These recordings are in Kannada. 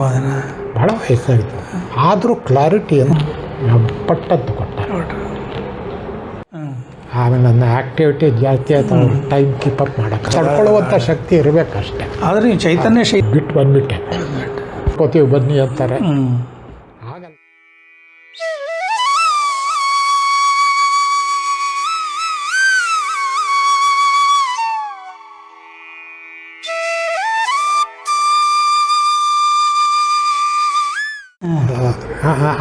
ಭಾಳ ವಯಸ್ಸಾಯಿತು, ಆದರೂ ಕ್ಲಾರಿಟಿಯನ್ನು ಪಟ್ಟದ್ದು ಕೊಟ್ಟ. ಆಮೇಲೆ ನನ್ನ ಆ್ಯಕ್ಟಿವಿಟಿ ಜಾಸ್ತಿ ಆಯ್ತು, ಟೈಮ್ ಕೀಪಪ್ ಮಾಡೋಕ್ಕೆ ತಡ್ಕೊಳ್ಳುವಂಥ ಶಕ್ತಿ ಇರಬೇಕಷ್ಟೆ. ಆದರೆ ನೀವು ಚೈತನ್ಯ ಬಿಟ್ಟು ಬಂದುಬಿಟ್ಟೆ, ಕೋತೀವಿ ಬನ್ನಿ ಅಂತಾರೆ. ಆಗಲ್ಲ.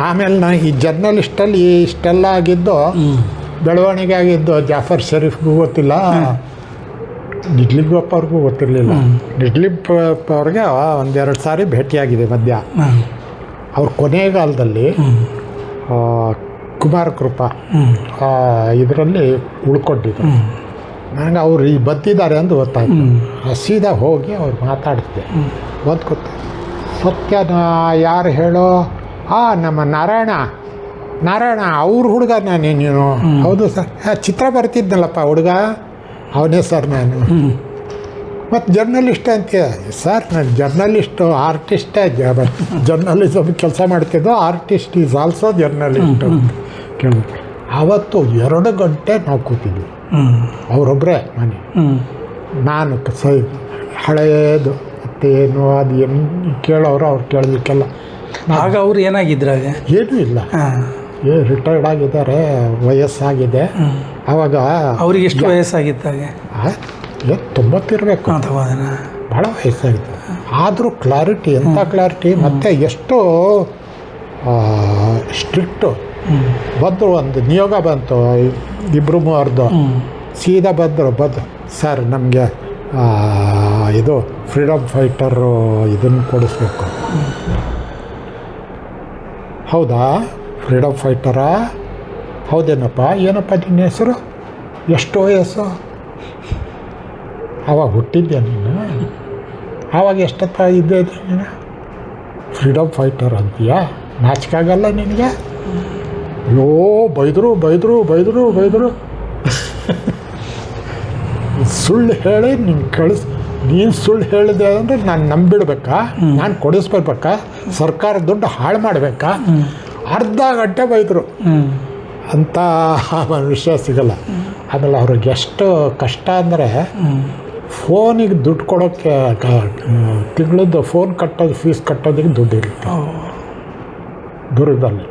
ಆಮೇಲೆ ನಾ ಈ ಜರ್ನಲಿಸ್ಟಲ್ಲಿ ಇಷ್ಟೆಲ್ಲ ಆಗಿದ್ದು, ಬೆಳವಣಿಗೆ ಆಗಿದ್ದು ಜಾಫರ್ ಶರೀಫ್ಗೂ ಗೊತ್ತಿಲ್ಲ, ನಿಜ್ಲಿಪ್ ಅವ್ರಿಗೂ ಗೊತ್ತಿರಲಿಲ್ಲ. ನಿಜ್ಲಿಪ್ ಅವ್ರಿಗೆ ಒಂದೆರಡು ಸಾರಿ ಭೇಟಿಯಾಗಿದೆ ಮಧ್ಯ. ಅವ್ರ ಕೊನೆಗಾಲದಲ್ಲಿ ಕುಮಾರ ಕೃಪಾ ಇದರಲ್ಲಿ ಉಳ್ಕೊಂಡಿದ್ರು. ನನಗೆ ಅವ್ರು ಈ ಬಂದಿದ್ದಾರೆ ಅಂತ ಗೊತ್ತಾಯ್ತು. ಸೀದಾ ಹೋಗಿ ಅವ್ರು ಮಾತಾಡಿಸಿದೆ. ಒಂದು ಗೊತ್ತ, ಸತ್ಯನ ಯಾರು ಹೇಳೋ? ನಮ್ಮ ನಾರಾಯಣ ಅವ್ರ ಹುಡುಗ ನೀನು? ಹೌದು ಸರ್. ಚಿತ್ರ ಬರ್ತಿದ್ನಲ್ಲಪ್ಪ ಹುಡುಗ, ಅವನೇ ಸರ್ ನಾನು. ಮತ್ತು ಜರ್ನಲಿಸ್ಟ್ ಅಂತೀಯ? ಸರ್ ನಾನು ಜರ್ನಲಿಸ್ಟು, ಆರ್ಟಿಸ್ಟೇ. ಜರ್ನಲಿಸಮ್ ಕೆಲಸ ಮಾಡ್ತಿದ್ದೋ, ಆರ್ಟಿಸ್ಟ್ ಈಸ್ ಆಲ್ಸೋ ಜರ್ನಲಿಸ್ಟ್ ಕೇಳಿದ್ರು. ಆವತ್ತು 2 ಗಂಟೆ ನಾವು ಕೂತಿದ್ವಿ, ಅವರೊಬ್ಬರೇ ಮನೆ. ನಾನು ಹಳೆಯದು ಮತ್ತೇನು ಅದು ಏನು ಕೇಳೋರು ಅವ್ರು ಕೇಳಲಿಕ್ಕೆಲ್ಲ. ಆಗ ಅವ್ರು ಏನಾಗಿದ್ರಾಗ? ಏನೂ ಇಲ್ಲ, ರಿಟೈರ್ಡ್ ಆಗಿದ್ದಾರೆ, ವಯಸ್ಸಾಗಿದೆ. ಆವಾಗ ಅವ್ರಿಗೆ ಎಷ್ಟು ವಯಸ್ಸಾಗಿತ್ತಾಗ? 90 ಇರಬೇಕು, ಭಾಳ ವಯಸ್ಸಾಗಿದೆ. ಆದರೂ ಕ್ಲಾರಿಟಿ, ಎಂಥ ಕ್ಲಾರಿಟಿ, ಮತ್ತು ಎಷ್ಟು ಸ್ಟ್ರಿಕ್ಟು. ಬಂದರು, ಒಂದು ನಿಯೋಗ ಬಂತು, 2-3 ಸೀದಾ ಬಂದರು. ಸರ್ ನಮಗೆ ಇದು ಫ್ರೀಡಮ್ ಫೈಟರು ಇದನ್ನು ಕೊಡಿಸ್ಬೇಕು. ಹೌದಾ, ಫ್ರೀಡಮ್ ಫೈಟರಾ? ಹೌದೇನಪ್ಪ. ಏನಪ್ಪ ನಿನ್ನ ಹೆಸರು? ಎಷ್ಟು ವಯಸ್ಸು? ಆವಾಗ ಹುಟ್ಟಿದ್ದೆ ನೀನು? ಆವಾಗ ಎಷ್ಟಪ್ಪ ಇದ್ದೆ ನೀನು? Freedom fighter ಅಂತೀಯಾ? ನಾಚಿಕಾಗಲ್ಲ ನಿನಗೆ? ಅಯ್ಯೋ, ಬೈದರು. ಸುಳ್ಳು ಹೇಳಿ ನೀನು ಸುಳ್ಳು ಹೇಳಿದೆ ಅಂದರೆ ನಾನು ನಂಬಿಡ್ಬೇಕಾ? ನಾನು ಕೊಡಿಸ್ಬೇಕಾ? ಸರ್ಕಾರ ದುಡ್ಡು ಹಾಳು ಮಾಡಬೇಕಾ? ಅರ್ಧ ಗಂಟೆ ಬೈದರು ಅಂತ ವಿಷಯ ಸಿಗಲ್ಲ. ಆಮೇಲೆ ಅವ್ರಿಗೆ ಎಷ್ಟು ಕಷ್ಟ ಅಂದರೆ, ಫೋನಿಗೆ ದುಡ್ಡು ಕೊಡೋಕ್ಕೆ, ತಿಂಗಳದ್ದು ಫೋನ್ ಕಟ್ಟೋದು, ಫೀಸ್ ಕಟ್ಟೋದಕ್ಕೆ ದುಡ್ಡು ಇರುತ್ತೆ ದುರ್ಗದಲ್ಲಿ.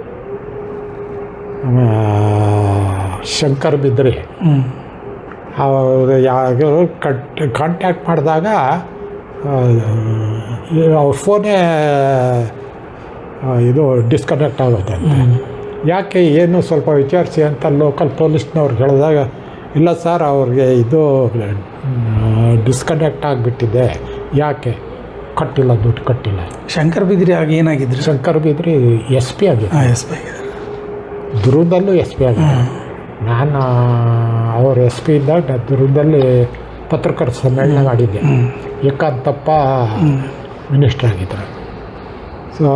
ಶಂಕರ್ ಬಿದ್ರಿ ಅವರು ಯಾವಾಗ ಕಾಂಟ್ಯಾಕ್ಟ್ ಮಾಡಿದಾಗ ಅವ್ರ ಫೋನೇ ಇದು ಡಿಸ್ಕನೆಕ್ಟ್ ಆಗೋದಂತೆ. ಯಾಕೆ ಏನು ಸ್ವಲ್ಪ ವಿಚಾರಿಸಿ ಅಂತ ಲೋಕಲ್ ಪೊಲೀಸ್ನವ್ರಿಗೆ ಹೇಳಿದಾಗ, ಇಲ್ಲ ಸರ್ ಅವ್ರಿಗೆ ಇದು ಡಿಸ್ಕನೆಕ್ಟ್ ಆಗಿಬಿಟ್ಟಿದೆ. ಯಾಕೆ? ಕಟ್ಟಿಲ್ಲ, ದುಡ್ಡು ಕಟ್ಟಿಲ್ಲ. ಶಂಕರ್ ಬಿದ್ರಿ ಆಗ ಏನಾಗಿದ್ರು? ಶಂಕರ್ ಬಿದ್ರಿ SP ಆಗಿದ್ರು. SP ಆಗಿದ್ರು. ದುರ್ಗದಲ್ಲೂ SP ಆಗಿದ್ರು. ನಾನು ಅವ್ರ SP ಇದ್ದಾಗ ದುರ್ಗದಲ್ಲಿ ಪತ್ರಕರ್ತರ ಸಮ್ಮೇಳನ ಮಾಡಿದ್ದೆ. ಏಕಾಂತಪ್ಪ ಮಿನಿಸ್ಟರ್ ಆಗಿದ್ದರು. ಸೊ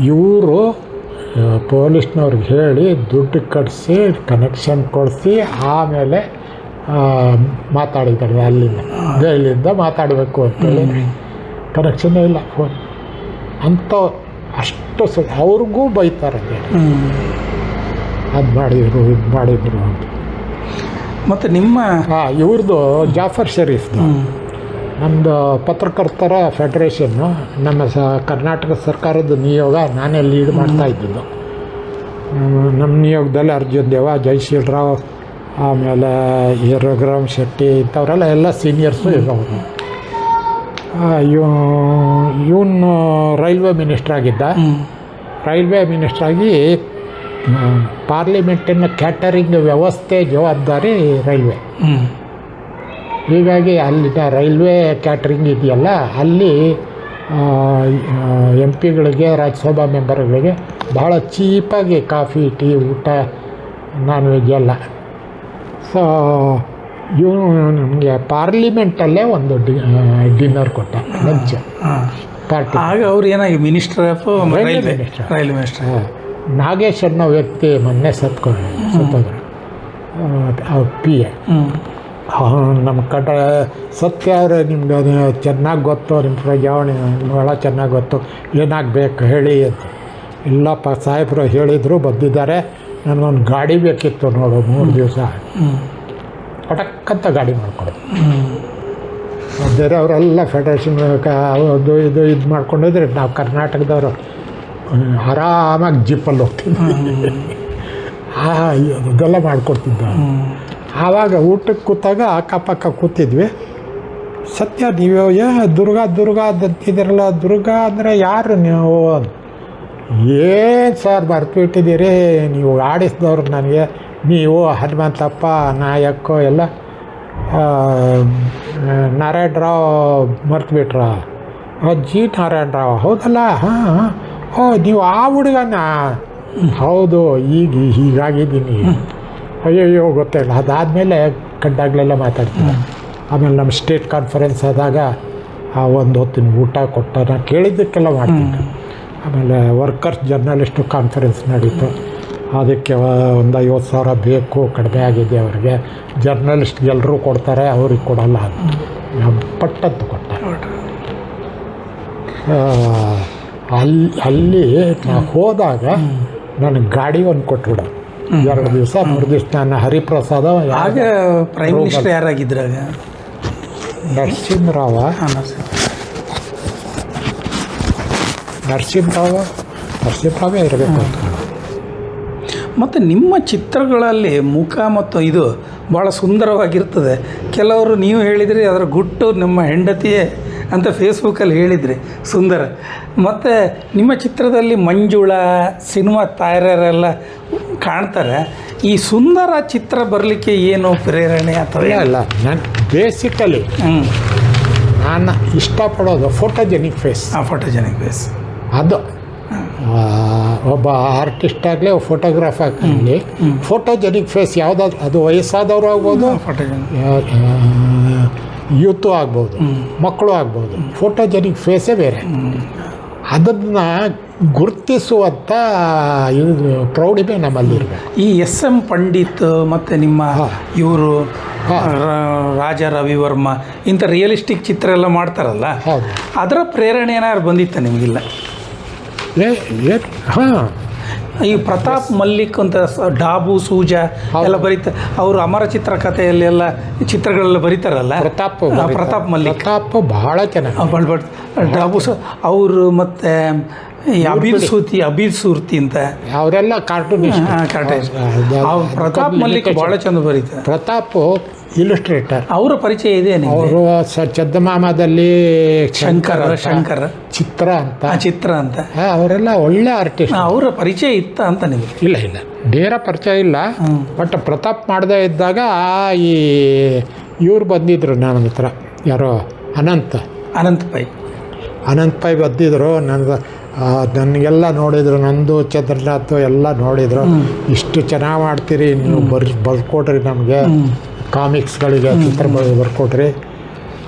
ಇವರು ಪೊಲೀಸ್ನವ್ರಿಗೆ ಹೇಳಿ ದುಡ್ಡು ಕಟ್ಟಿಸಿ ಕನೆಕ್ಷನ್ ಕೊಡಿಸಿ ಆಮೇಲೆ ಮಾತಾಡಿದ್ದಾರೆ. ಅಲ್ಲಿಂದ ಮಾತಾಡಬೇಕು ಅಂತೇಳಿ ಕನೆಕ್ಷನ್ನೇ ಇಲ್ಲ ಫೋನ್ ಅಂತ. ಅಷ್ಟು ಅವ್ರಿಗೂ ಬೈತಾರೆ, ಅದು ಮಾಡಿದರು ಇದು ಮಾಡಿದರು ಅಂತ. ಮತ್ತು ನಿಮ್ಮ ಇವ್ರದ್ದು ಜಾಫರ್ ಶರೀಫ್ದು, ನಮ್ಮದು ಪತ್ರಕರ್ತರ ಫೆಡರೇಷನ್ನು, ನಮ್ಮ ಕರ್ನಾಟಕ ಸರ್ಕಾರದ ನಿಯೋಗ, ನಾನೇ ಲೀಡ್ ಮಾಡ್ತಾಯಿದ್ದು. ನಮ್ಮ ನಿಯೋಗದಲ್ಲಿ ಅರ್ಜುನ್ ದೇವ, ಜಯಶೀಲರಾವ್, ಆಮೇಲೆ ರಘುರಾಮ್ ಶೆಟ್ಟಿ ಇಂಥವರೆಲ್ಲ ಎಲ್ಲ ಸೀನಿಯರ್ಸು ಇರೋರು. ಇವನು ರೈಲ್ವೆ ಮಿನಿಸ್ಟ್ರ್ ಆಗಿದ್ದ. ರೈಲ್ವೆ ಮಿನಿಸ್ಟ್ರಾಗಿ ಪಾರ್ಲಿಮೆಂಟಿನ ಕ್ಯಾಟರಿಂಗ್ ವ್ಯವಸ್ಥೆ ಜವಾಬ್ದಾರಿ ರೈಲ್ವೆ. ಹೀಗಾಗಿ ಅಲ್ಲಿನ ರೈಲ್ವೆ ಕ್ಯಾಟ್ರಿಂಗ್ ಇದೆಯಲ್ಲ, ಅಲ್ಲಿ MP ಗಳಿಗೆ, ರಾಜ್ಯಸಭಾ ಮೆಂಬರ್ಗಳಿಗೆ ಭಾಳ ಚೀಪಾಗಿ ಕಾಫಿ, ಟೀ, ಊಟ, ನಾನ್ ವೆಜ್ ಎಲ್ಲ. ಸೊ ಇವನು ನಮಗೆ ಪಾರ್ಲಿಮೆಂಟಲ್ಲೇ ಒಂದು ಡಿನ್ನರ್ ಕೊಟ್ಟ, ಲಂಚ್ ಪಾರ್ಟಿ. ಆಗ ಅವ್ರು ಏನಾಗಿ minister of railway minister. Nagesh ಅನ್ನೋ ವ್ಯಕ್ತಿ ಮೊನ್ನೆ ಸತ್ತೋದ್ರು, ಅವ್ರ PA. ನಮ್ಮ ಕಡೆ ಸತ್ಯ ಅವರೇ ನಿಮ್ಗೆ ಅದು ಚೆನ್ನಾಗಿ ಗೊತ್ತು, ನಿಮ್ಮ ಪ್ರಜಾವಣೆ ಭಾಳ ಚೆನ್ನಾಗಿ ಗೊತ್ತು, ಏನಾಗಬೇಕು ಹೇಳಿ ಅಂತ. ಇಲ್ಲಪ್ಪ ಸಾಹೇಬರು ಹೇಳಿದರು, ಬಂದಿದ್ದಾರೆ, ನನಗೊಂದು ಗಾಡಿ ಬೇಕಿತ್ತು ನೋಡು, 3 ದಿವಸ ಪಟಕ್ಕಂತ ಗಾಡಿ ಮಾಡಿಕೊಡೋದು. ಬೇರೆಯವರೆಲ್ಲ ಫೆಡರೇಷನ್ ಅದು ಇದು ಮಾಡ್ಕೊಂಡಿದ್ರೆ ನಾವು ಕರ್ನಾಟಕದವರು ಆರಾಮಾಗಿ ಜೀಪಲ್ಲಿ ಹೋಗ್ತಿದ್ವಿ. ಅದೆಲ್ಲ ಮಾಡಿಕೊಡ್ತಿದ್ದ. ಆವಾಗ ಊಟಕ್ಕೆ ಕೂತಾಗ ಅಕ್ಕಪಕ್ಕ ಕೂತಿದ್ವಿ. ಸತ್ಯ ನೀವು ದುರ್ಗಾ ಅಂತಿದ್ದೀರಲ್ಲ, ದುರ್ಗಾ ಅಂದರೆ ಯಾರು ನೀವು? ಏನು ಸರ್ ಮರ್ತ್ಬಿಟ್ಟಿದ್ದೀರಿ, ನೀವು ಆಡಿಸಿದವ್ರು ನನಗೆ, ನೀವು ಹನುಮಂತಪ್ಪ ನಾಯಕ ಎಲ್ಲ ನಾರಾಯಣರಾವ್ ಮರ್ತ್ಬಿಟ್ರ? ಜಿ ನಾರಾಯಣರಾವ್ ಹೌದಲ್ಲ, ಹಾಂ ಓ ನೀವು ಆ ಹುಡುಗನ? ಹೌದು, ಹೀಗಾಗಿದ್ದೀನಿ. ಅಯ್ಯಯ್ಯೋ ಗೊತ್ತಿಲ್ಲ. ಅದಾದಮೇಲೆ ಕಂಡಾಗಲೆಲ್ಲ ಮಾತಾಡ್ತೀನಿ. ಆಮೇಲೆ ನಮ್ಮ ಸ್ಟೇಟ್ ಕಾನ್ಫರೆನ್ಸ್ ಆದಾಗ ಒಂದು ಹೊತ್ತಿನ ಊಟ ಕೊಟ್ಟ, ನಾನು ಕೇಳಿದ್ದಕ್ಕೆಲ್ಲ ಮಾಡ್ತೀನಿ. ಆಮೇಲೆ ವರ್ಕರ್ಸ್ ಜರ್ನಲಿಸ್ಟು ಕಾನ್ಫರೆನ್ಸ್ ನಡೀತು. ಅದಕ್ಕೆ ಒಂದು 50,000 ಬೇಕು, ಕಡಿಮೆ ಆಗಿದೆ ಅವ್ರಿಗೆ. ಜರ್ನಲಿಸ್ಟ್ಗೆ ಎಲ್ಲರೂ ಕೊಡ್ತಾರೆ, ಅವ್ರಿಗೆ ಕೊಡಲ್ಲ ಅಂತ ನಮ್ಮ ಪಟ್ಟದ್ದು ಕೊಟ್ಟ. ಅಲ್ಲಿ ನಾವು ಹೋದಾಗ ನನಗೆ ಗಾಡಿ ಒಂದು ಕೊಟ್ಬಿಡ. 2 ದಿವಸ 3 ದಿವಸ ನಾನು ಹರಿಪ್ರಸಾದ. ಆಗ ಪ್ರೈಮ್ ಮಿನಿಸ್ಟರ್ ಯಾರಾಗಿದ್ರಾಗ? ನರಸಿಂಹರಾವೇ ಇರಬೇಕು ಅಂತ. ಮತ್ತು ನಿಮ್ಮ ಚಿತ್ರಗಳಲ್ಲಿ ಮುಖ ಮತ್ತು ಇದು ಭಾಳ ಸುಂದರವಾಗಿರ್ತದೆ. ಕೆಲವರು ನೀವು ಹೇಳಿದ್ರಿ ಅದರ ಗುಟ್ಟು ನಮ್ಮ ಹೆಂಡತಿಯೇ ಅಂತ ಫೇಸ್ಬುಕ್ಕಲ್ಲಿ ಹೇಳಿದ್ರಿ, ಸುಂದರ. ಮತ್ತು ನಿಮ್ಮ ಚಿತ್ರದಲ್ಲಿ ಮಂಜುಳಾ, ಸಿನಿಮಾ ತಾಯರೆಲ್ಲ ಕಾಣ್ತಾರೆ. ಈ ಸುಂದರ ಚಿತ್ರ ಬರಲಿಕ್ಕೆ ಏನು ಪ್ರೇರಣೆ ಅಥವಾ? ಇಲ್ಲ, ನಾನು ಬೇಸಿಕಲಿ ನಾನು ಇಷ್ಟಪಡೋದು ಫೋಟೋಜೆನಿಕ್ ಫೇಸ್. ಫೋಟೋಜೆನಿಕ್ ಫೇಸ್ ಅದು ಒಬ್ಬ ಆರ್ಟಿಸ್ಟ್ ಆಗಲಿ, ಫೋಟೋಗ್ರಾಫ್ ಆಗಲಿ, ಫೋಟೋಜೆನಿಕ್ ಫೇಸ್ ಯಾವುದಾದ್ರು, ಅದು ವಯಸ್ಸಾದವರು ಆಗ್ಬೋದು, ಯೂತು ಆಗ್ಬೋದು, ಮಕ್ಕಳು ಆಗ್ಬೋದು. ಫೋಟೋಜೆನಿಕ್ ಫೇಸೇ ಬೇರೆ. ಅದನ್ನು ಗುರುತಿಸುವಂಥ ಇದು ಪ್ರೌಢಿಮೆ ನಮ್ಮಲ್ಲಿರಬೇಕು. ಈ SM ಪಂಡಿತ್ ಮತ್ತು ನಿಮ್ಮ ಇವರು ರಾಜಾ ರವಿವರ್ಮ ಇಂಥ ರಿಯಲಿಸ್ಟಿಕ್ ಚಿತ್ರ ಎಲ್ಲ ಮಾಡ್ತಾರಲ್ಲ, ಅದರ ಪ್ರೇರಣೆ ಏನಾದ್ರು ಬಂದಿತ್ತ ನಿಮಗಿಲ್ಲ? ಹಾಂ, ಈ ಪ್ರತಾಪ್ ಮಲ್ಲಿಕ್ ಅಂತ ಡಾಬು ಸೂಜ ಎಲ್ಲ ಬರೀತಾರೆ, ಅವರು ಅಮರ ಚಿತ್ರಕಥೆಯಲ್ಲೆಲ್ಲ ಚಿತ್ರಗಳೆಲ್ಲ ಬರೀತಾರಲ್ಲ. ಪ್ರತಾಪ್ ಮಲ್ಲಿಕ್ ಬಹಳ ಚೆನ್ನಾಗಿ ಡಾಬು ಅವರು ಮತ್ತು ಅಬೀರ್ ಸೂರ್ತಿ ಅಂತ ಅವರೆಲ್ಲ ಕಾರ್ಟೂನಿಸ್ಟ್. ಪ್ರತಾಪ್ ಮಲ್ಲಿಕ್ ಭಾಳ ಚಂದ ಬರೀತಾರೆ. ಪ್ರತಾಪ್ ಇಲುಸ್ಟ್ರೇಟರ್. ಅವರ ಪರಿಚಯ ಇದೆ. ಅವರು ಚಂದಮಾಮದಲ್ಲಿ ಶಂಕರ ಚಿತ್ರ ಅಂತ ಅವರೆಲ್ಲ ಒಳ್ಳೆ ಆರ್ಟಿಸ್ಟ್. ಅವರ ಪರಿಚಯ ಇತ್ತ ಅಂತ ನಿಮಗೆ? ಇಲ್ಲ, ನೇರ ಪರಿಚಯ ಇಲ್ಲ. ಬಟ್ ಪ್ರತಾಪ್ ಮಾಡದೇ ಇದ್ದಾಗ ಈ ಇವ್ರು ಬಂದಿದ್ರು ನನ್ನ ಹತ್ರ, ಯಾರೋ ಅನಂತ್ ಪೈ ಬಂದಿದ್ರು. ನನಗೆಲ್ಲ ನೋಡಿದರು, ನಂದು ಚಂದ್ರನಾಥ್ ಎಲ್ಲ ನೋಡಿದರು. ಇಷ್ಟು ಚೆನ್ನಾಗಿ ಮಾಡ್ತೀರಿ ನೀವು, ಬರ್ಕೊಡ್ರಿ ನಮಗೆ ಕಾಮಿಕ್ಸ್ಗಳಿಗೆ ಚಿತ್ರ ಬರ್ಕೊಡ್ರಿ.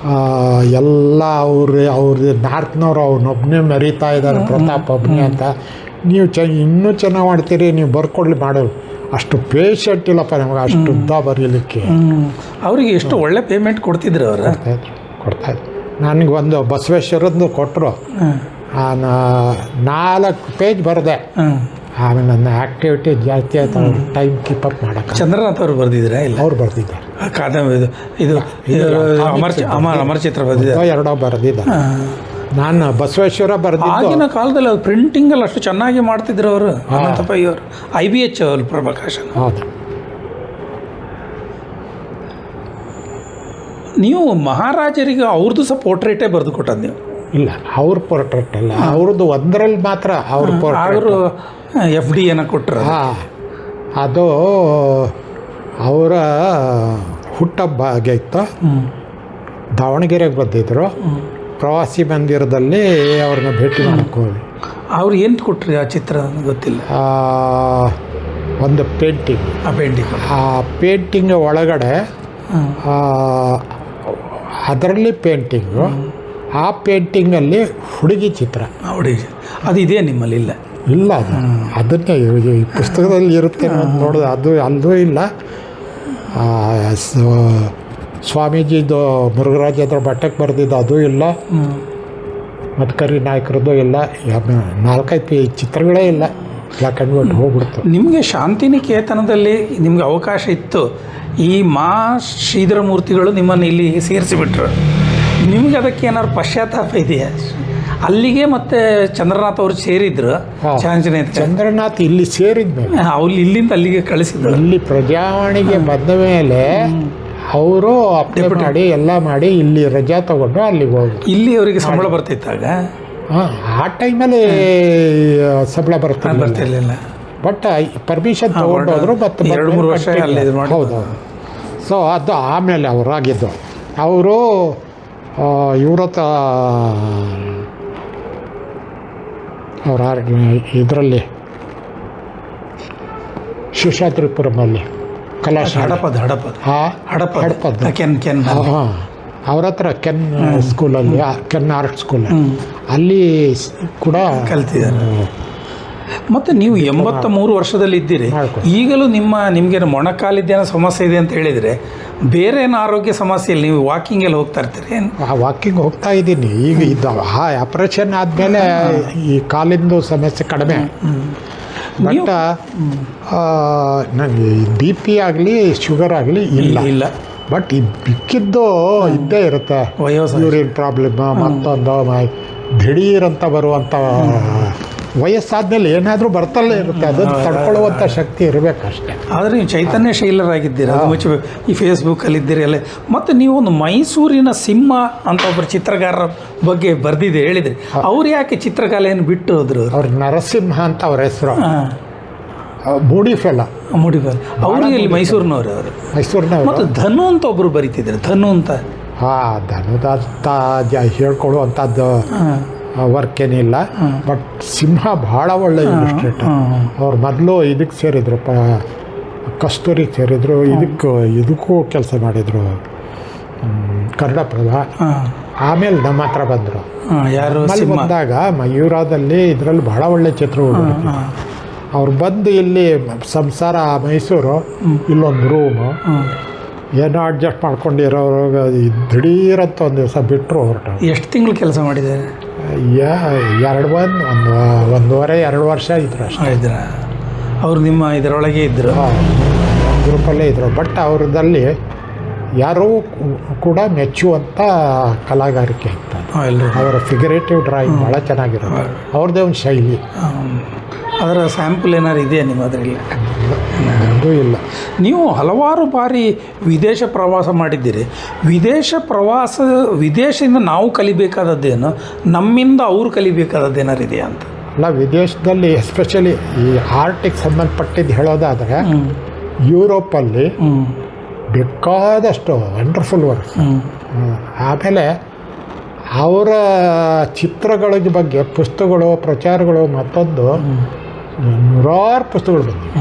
ಎಲ್ಲ ಅವ್ರದ್ದು ನಾರ್ತ್ನವ್ರು ಅವ್ರನ್ನೊಬ್ಬನೇ ಮೆರೀತಾ ಇದ್ದಾರೆ, ಪ್ರತಾಪ್ ಒಬ್ಬನೇ ಅಂತ. ನೀವು ಇನ್ನೂ ಚೆನ್ನಾಗಿ ಮಾಡ್ತೀರಿ, ನೀವು ಬರ್ಕೊಡ್ಲಿ ಮಾಡೋರು. ಅಷ್ಟು ಪೇಷಂಟ್ ಇಲ್ಲಪ್ಪ ನಮಗೆ ಅಷ್ಟು ಉದ್ದ ಬರೀಲಿಕ್ಕೆ. ಅವರಿಗೆ ಎಷ್ಟು ಒಳ್ಳೆ ಪೇಮೆಂಟ್ ಕೊಡ್ತಿದ್ರು ಅವರು? ಕೊಡ್ತಾಯಿದ್ರು. ನನಗೆ ಒಂದು ಬಸವೇಶ್ವರದ್ದು ಕೊಟ್ಟರು. 4 ಪೇಜ್ ಬರೆದೆ. ಆಮೇಲೆ ನನ್ನ ಆ್ಯಕ್ಟಿವಿಟಿ ಜಾಸ್ತಿ ಆಯ್ತು, ಟೈಮ್ ಕೀಪಪ್ ಮಾಡೋಕ್ಕೆ. ಚಂದ್ರನಾಥ್ ಅವರು ಬರೆದಿದ್ದೀರಾ? ಇಲ್ಲ, ಅವ್ರು ಬರೆದಿದ್ದಾರೆ. ಕಾದಂಬರಿ ಇದು ಅಮರ ಚಿತ್ರ ಬರೆದಿದ್ದಾರೆ. 2 ಬರೆದಿದ್ದಾರೆ. ನಾನು ಬಸವೇಶ್ವರ ಬರೆದಿದ್ದು. ಆಗಿನ ಕಾಲದಲ್ಲಿ ಅವ್ರು ಪ್ರಿಂಟಿಂಗಲ್ಲಿ ಅಷ್ಟು ಚೆನ್ನಾಗಿ ಮಾಡ್ತಿದ್ರು ಅವರು. ಅನಂತಪ್ಪ ಇವರು IBH ಅವರು ಪ್ರಭಾಕರ್. ಹೌದು. ನೀವು ಮಹಾರಾಜರಿಗೆ ಅವ್ರದ್ದು ಸಹ ಪೋರ್ಟ್ರೇಟೇ ಬರೆದು ಕೊಟ್ಟದ್ದು ನೀವು? ಇಲ್ಲ, ಅವ್ರ ಪೋರ್ಟ್ರೇಟ್ ಅಲ್ಲ, ಅವ್ರದ್ದು ಒಂದರಲ್ಲಿ ಮಾತ್ರ ಅವ್ರ ಅವರು FD ಏನೋ ಕೊಟ್ಟರು. ಅದು ಅವರ ಹುಟ್ಟಹಬ್ಬ ಆಗಿತ್ತು. ದಾವಣಗೆರೆಗೆ ಬಂದಿದ್ದರು. ಪ್ರವಾಸಿ ಮಂದಿರದಲ್ಲಿ ಅವ್ರನ್ನ ಭೇಟಿ ಮಾಡೋಕ್ಕೆ ಹೋಗಿ. ಅವ್ರು ಏನು ಕೊಟ್ರಿ ಆ ಚಿತ್ರ ಗೊತ್ತಿಲ್ಲ. ಒಂದು ಪೇಂಟಿಂಗ್. ಆ ಪೇಂಟಿಂಗ್ ಒಳಗಡೆ ಅದರಲ್ಲಿ ಪೇಂಟಿಂಗು, ಆ ಪೇಂಟಿಂಗಲ್ಲಿ ಹುಡುಗಿ ಚಿತ್ರ. ಅದು ಇದೆಯಾ ನಿಮ್ಮಲ್ಲಿ? ಇಲ್ಲ, ಅದನ್ನೇ ಈ ಪುಸ್ತಕದಲ್ಲಿ ಇರುತ್ತೆ ನೋಡೋದು. ಅದು ಅಲ್ಲೂ ಇಲ್ಲ. ಸ್ವಾಮೀಜಿದು ಮುರುಘರಾಜೇಂದ್ರ ಭಟ್ಟಕ್ಕೆ ಬರೆದಿದ್ದು ಅದು ಇಲ್ಲ, ಮತ್ತು ಕರಿ ನಾಯಕರದ್ದು ಇಲ್ಲ, 4-5 ಚಿತ್ರಗಳೇ ಇಲ್ಲ, ಬ್ಲ್ಯಾಕ್ ಆ್ಯಂಡ್ ವೈಟ್ ಹೋಗ್ಬಿಡ್ತು. ನಿಮಗೆ ಶಾಂತಿನಿಕೇತನದಲ್ಲಿ ನಿಮಗೆ ಅವಕಾಶ ಇತ್ತು, ಈ ಶ್ರೀಧರ ಮೂರ್ತಿಗಳು ನಿಮ್ಮನ್ನು ಇಲ್ಲಿ ಸೇರಿಸಿಬಿಟ್ರು, ನಿಮಗೆ ಅದಕ್ಕೆ ಏನಾದ್ರು ಪಶ್ಚಾತ್ತಾಪ ಇದೆಯಾ? ಅಲ್ಲಿಗೆ ಮತ್ತೆ ಚಂದ್ರನಾಥ್ ಅವರು ಸೇರಿದ್ರು. ಚಂದ್ರನಾಥ್ ಇಲ್ಲಿ ಸೇರಿದ್ಮೇಲೆ ಅವ್ರು ಇಲ್ಲಿಂದ ಅಲ್ಲಿಗೆ ಕಳಿಸಿದ್ರು. ಇಲ್ಲಿ ಪ್ರಜಾವಾಣಿಗೆ ಬಂದ ಮೇಲೆ ಅವರು ಅಪ್ಲೈ ಮಾಡಿ ಎಲ್ಲ ಮಾಡಿ ಇಲ್ಲಿ ರಜಾ ತಗೊಂಡು ಅಲ್ಲಿಗೆ ಹೋಗಿ ಇಲ್ಲಿ ಅವರಿಗೆ ಸಂಬಳ ಬರ್ತಿತ್ತಾಗ. ಆ ಟೈಮಲ್ಲಿ ಸಂಬಳ ಬರ್ತಿರ್ಲಿಲ್ಲ, ಬಟ್ ಪರ್ಮಿಷನ್ ತಗೊಂಡೋದ್ರು. ಮತ್ತು 2-3 ವರ್ಷ ಹೌದು. ಸೊ ಅದು ಆಮೇಲೆ ಅವರಾಗಿದ್ದು. ಅವರು ಇವ್ರತ್ತ ಅವ್ರ ಇದರಲ್ಲಿ ಶೇಷಾದ್ರಿಪುರಮಲ್ಲಿ ಕಲಾಶಾಲೆ ಹಡಪದ ಅವ್ರ ಹತ್ರ ಕೆನ್ ಸ್ಕೂಲಲ್ಲಿ, ಕೆನ್ ಆರ್ಟ್ ಸ್ಕೂಲ್ ಅಲ್ಲಿ ಕೂಡ ಕಲ್ತಿದ್ದಾರೆ. ಮತ್ತು ನೀವು 83 ವರ್ಷದಲ್ಲಿ ಇದ್ದೀರಿ. ಈಗಲೂ ನಿಮಗೆ ಮೊಣಕಾಲಿದ್ದೇನೋ ಸಮಸ್ಯೆ ಇದೆ ಅಂತ ಹೇಳಿದರೆ ಬೇರೆ ಏನು ಆರೋಗ್ಯ ಸಮಸ್ಯೆ ಇಲ್ಲ? ನೀವು ವಾಕಿಂಗೆಲ್ಲ ಹೋಗ್ತಾ ಇರ್ತೀರಿ? ವಾಕಿಂಗ್ ಹೋಗ್ತಾ ಇದ್ದೀನಿ. ಈಗ ಇದು ಆಪ್ರೇಷನ್ ಆದಮೇಲೆ ಈ ಕಾಲಿಂದು ಸಮಸ್ಯೆ ಕಡಿಮೆ. ಬಟ್ ನನಗೆ BP ಆಗಲಿ ಶುಗರ್ ಆಗಲಿ ಇಲ್ಲ. ಬಟ್ ಇದು ಬಿಕ್ಕಿದ್ದು ಇದ್ದೇ ಇರುತ್ತೆ. ಯೂರಿನ್ ಪ್ರಾಬ್ಲಮ್, ಮತ್ತೊಂದು ದಿಢೀರಂತ ಬರುವಂಥ ವಯಸ್ಸಾದ್ಮೇಲೆ ಏನಾದರೂ ಬರ್ತಲ್ಲೇ ಇರುತ್ತೆ. ಅದನ್ನು ತಡ್ಕೊಳ್ಳುವಂಥ ಶಕ್ತಿ ಇರಬೇಕಷ್ಟೇ. ಆದರೆ ನೀವು ಚೈತನ್ಯ ಶೈಲರಾಗಿದ್ದೀರಿ, ಅದು ಮುಚ್ಚ ಈ ಫೇಸ್ಬುಕ್ಕಲ್ಲಿದ್ದೀರಿ ಅಲ್ಲೇ. ಮತ್ತು ನೀವು ಒಂದು ಮೈಸೂರಿನ ಸಿಂಹ ಅಂತ ಒಬ್ಬರು ಚಿತ್ರಗಾರರ ಬಗ್ಗೆ ಬರೆದಿದೆ ಹೇಳಿದ್ರಿ. ಅವ್ರು ಯಾಕೆ ಚಿತ್ರಕಲೆಯನ್ನು ಬಿಟ್ಟು ಹೋದ್ರು? ಅವ್ರು ನರಸಿಂಹ ಅಂತ ಅವ್ರ ಹೆಸರು. ಮೂಡಿಫೆಲ ಅವರು ಇಲ್ಲಿ ಮೈಸೂರಿನವ್ರು. ಅವರು ಮೈಸೂರಿನವ್ರು. ಮತ್ತು ಧನು ಅಂತ ಒಬ್ಬರು ಬರೀತಿದ್ರು, ಧನು ಅಂತ. ಧನುದಂತ ಹೇಳ್ಕೊಳ್ಳುವಂಥದ್ದು ವರ್ಕ್ ಏನಿಲ್ಲ. ಬಟ್ ಸಿಂಹ ಭಾಳ ಒಳ್ಳೆ ಇಲಿಸ್ಟ್ರೇಟರ್. ಅವ್ರು ಮೊದಲು ಇದಕ್ಕೆ ಸೇರಿದ್ರು, ಕಸ್ತೂರಿಗೆ ಸೇರಿದ್ರು, ಇದಕ್ಕೂ ಕೆಲಸ ಮಾಡಿದರು, ಕನ್ನಡಪ್ರಭ. ಆಮೇಲೆ ನಮ್ಮ ಹತ್ರ ಬಂದರು. ಅಲ್ಲಿ ಬಂದಾಗ ಮಯೂರಾದಲ್ಲಿ ಇದರಲ್ಲಿ ಭಾಳ ಒಳ್ಳೆ ಚಿತ್ರಗಳು. ಅವ್ರು ಬಂದು ಇಲ್ಲಿ ಸಂಸಾರ ಮೈಸೂರು, ಇಲ್ಲೊಂದು ರೂಮು ಏನೋ ಅಡ್ಜಸ್ಟ್ ಮಾಡ್ಕೊಂಡಿರೋರು ದಿಢೀರಂತ ಒಂದು ದಿವಸ ಬಿಟ್ಟರು ಹೊರಟ. ಎಷ್ಟು ತಿಂಗಳು ಕೆಲಸ ಮಾಡಿದ್ದಾರೆ? 1.5-2 ವರ್ಷ ಇದ್ರು ಅಷ್ಟೇ. ಅವರು ನಿಮ್ಮ ಇದರೊಳಗೆ ಇದ್ದರು, ಗ್ರೂಪಲ್ಲೇ ಇದ್ದರು. ಬಟ್ ಅವ್ರದಲ್ಲಿ ಯಾರೂ ಕೂಡ ಮೆಚ್ಚುವಂಥ ಕಲಾಗಾರಿಕೆ ಅಂತ. ಅವರ ಫಿಗರೇಟಿವ್ ಡ್ರಾಯಿಂಗ್ ಭಾಳ ಚೆನ್ನಾಗಿರೋದು. ಅವ್ರದ್ದೇ ಒಂದು ಶೈಲಿ. ಅದರ ಸ್ಯಾಂಪಲ್ ಏನಾದ್ರು ಇದೆಯಾ ನಿಮ್ಮ ಅದರಲ್ಲಿ? ಅದು ಇಲ್ಲ. ನೀವು ಹಲವಾರು ಬಾರಿ ವಿದೇಶ ಪ್ರವಾಸ ಮಾಡಿದ್ದೀರಿ. ವಿದೇಶದಿಂದ ನಾವು ಕಲಿಬೇಕಾದದ್ದೇನು, ನಮ್ಮಿಂದ ಅವರು ಕಲಿಬೇಕಾದದ್ದು ಏನಾರು ಇದೆಯಾ ಅಂತ? ಅಲ್ಲ, ವಿದೇಶದಲ್ಲಿ ಎಸ್ಪೆಷಲಿ ಈ ಆರ್ಟಿಗೆ ಸಂಬಂಧಪಟ್ಟಿದ್ದು ಹೇಳೋದಾದರೆ ಯುರೋಪಲ್ಲಿ ಬೇಕಾದಷ್ಟು ವಂಡರ್ಫುಲ್ ವರ್ಕ್. ಆಮೇಲೆ ಅವರ ಚಿತ್ರಗಳ ಬಗ್ಗೆ ಪುಸ್ತಕಗಳು, ಪ್ರಚಾರಗಳು, ಮತ್ತೊಂದು 100 ಪುಸ್ತಕಗಳು ಬಂದಿವೆ.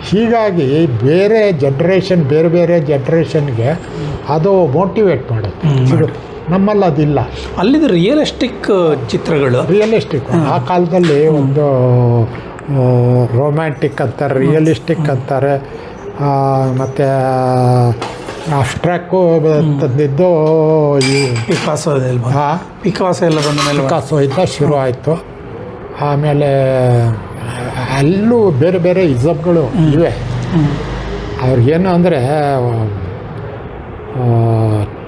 ಹೀಗಾಗಿ ಬೇರೆ ಜನ್ರೇಷನ್ಗೆ ಅದು ಮೋಟಿವೇಟ್ ಮಾಡೋದು ಸಿಗುತ್ತೆ. ನಮ್ಮಲ್ಲಿ ಅದಿಲ್ಲ. ಅಲ್ಲಿದು ರಿಯಲಿಸ್ಟಿಕ್ ಚಿತ್ರಗಳು, ಆ ಕಾಲದಲ್ಲಿ ಒಂದು ರೊಮ್ಯಾಂಟಿಕ್ ಅಂತಾರೆ, ರಿಯಲಿಸ್ಟಿಕ್ ಅಂತಾರೆ, ಮತ್ತು ಅಬ್ಸ್ಟ್ರಾಕ್ಟು ತಂದಿದ್ದು ಪಿಕಾಸೋ ಎಲ್ಲ ಬಂದ ಮೇಲೆ ಪಿಕಾಸೋ ಇಂದ ಶುರು ಆಯಿತು. ಆಮೇಲೆ ಅಲ್ಲೂ ಬೇರೆ ಬೇರೆ ಇಸಮ್ಗಳು ಇವೆ. ಅವ್ರಿಗೇನು ಅಂದರೆ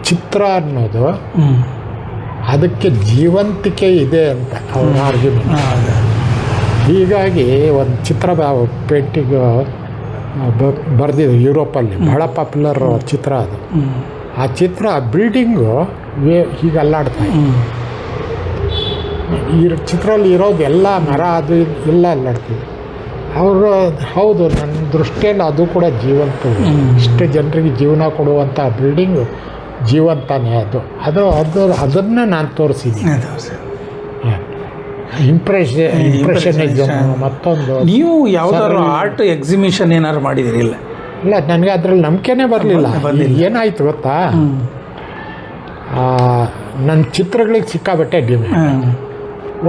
ಚಿತ್ರ ಅನ್ನೋದು ಅದಕ್ಕೆ ಜೀವಂತಿಕೆ ಇದೆ ಅಂತ ಅವ್ರ ಆರ್ಗ್ಯುಮೆಂಟ್. ಹೀಗಾಗಿ ಒಂದು ಚಿತ್ರ ಪೇಂಟಿಂಗ್ ಬರೆದಿದ್ದು ಯುರೋಪಲ್ಲಿ ಭಾಳ ಪಾಪ್ಯುಲರ್ ಚಿತ್ರ ಅದು. ಆ ಚಿತ್ರ ಬಿಲ್ಡಿಂಗು ಹೀಗೆ ಅಲ್ಲಾಡ್ತಾ ಈ ಚಿತ್ರದಲ್ಲಿ ಇರೋದು ಎಲ್ಲ ಮರ ಅದು ಎಲ್ಲ ಅಲ್ಲಾಡ್ತೀವಿ. ಅವರು ಹೌದು, ನನ್ನ ದೃಷ್ಟಿಯಲ್ಲಿ ಅದು ಕೂಡ ಜೀವಂತ. ಇಷ್ಟು ಜನರಿಗೆ ಜೀವನ ಕೊಡುವಂಥ ಬಿಲ್ಡಿಂಗು ಜೀವಂತನೇ. ಅದನ್ನು ನಾನು ತೋರಿಸಿದ್ದೀನಿ. ಇಂಪ್ರೆಷನಿಸಮ್. ಮತ್ತೊಂದು, ನೀವು ಯಾವುದಾದ್ರು ಆರ್ಟ್ ಎಕ್ಸಿಬಿಷನ್ ಏನಾದ್ರು ಮಾಡಿದಿರಿ? ಇಲ್ಲ, ನನಗೆ ಅದರಲ್ಲಿ ನಂಬಿಕೆನೇ ಬರಲಿಲ್ಲ. ಏನಾಯಿತು ಗೊತ್ತಾ, ನನ್ನ ಚಿತ್ರಗಳಿಗೆ ಸಿಕ್ಕಾಬಟ್ಟೆ ಡಿಮ್ಯಾಂಡ್.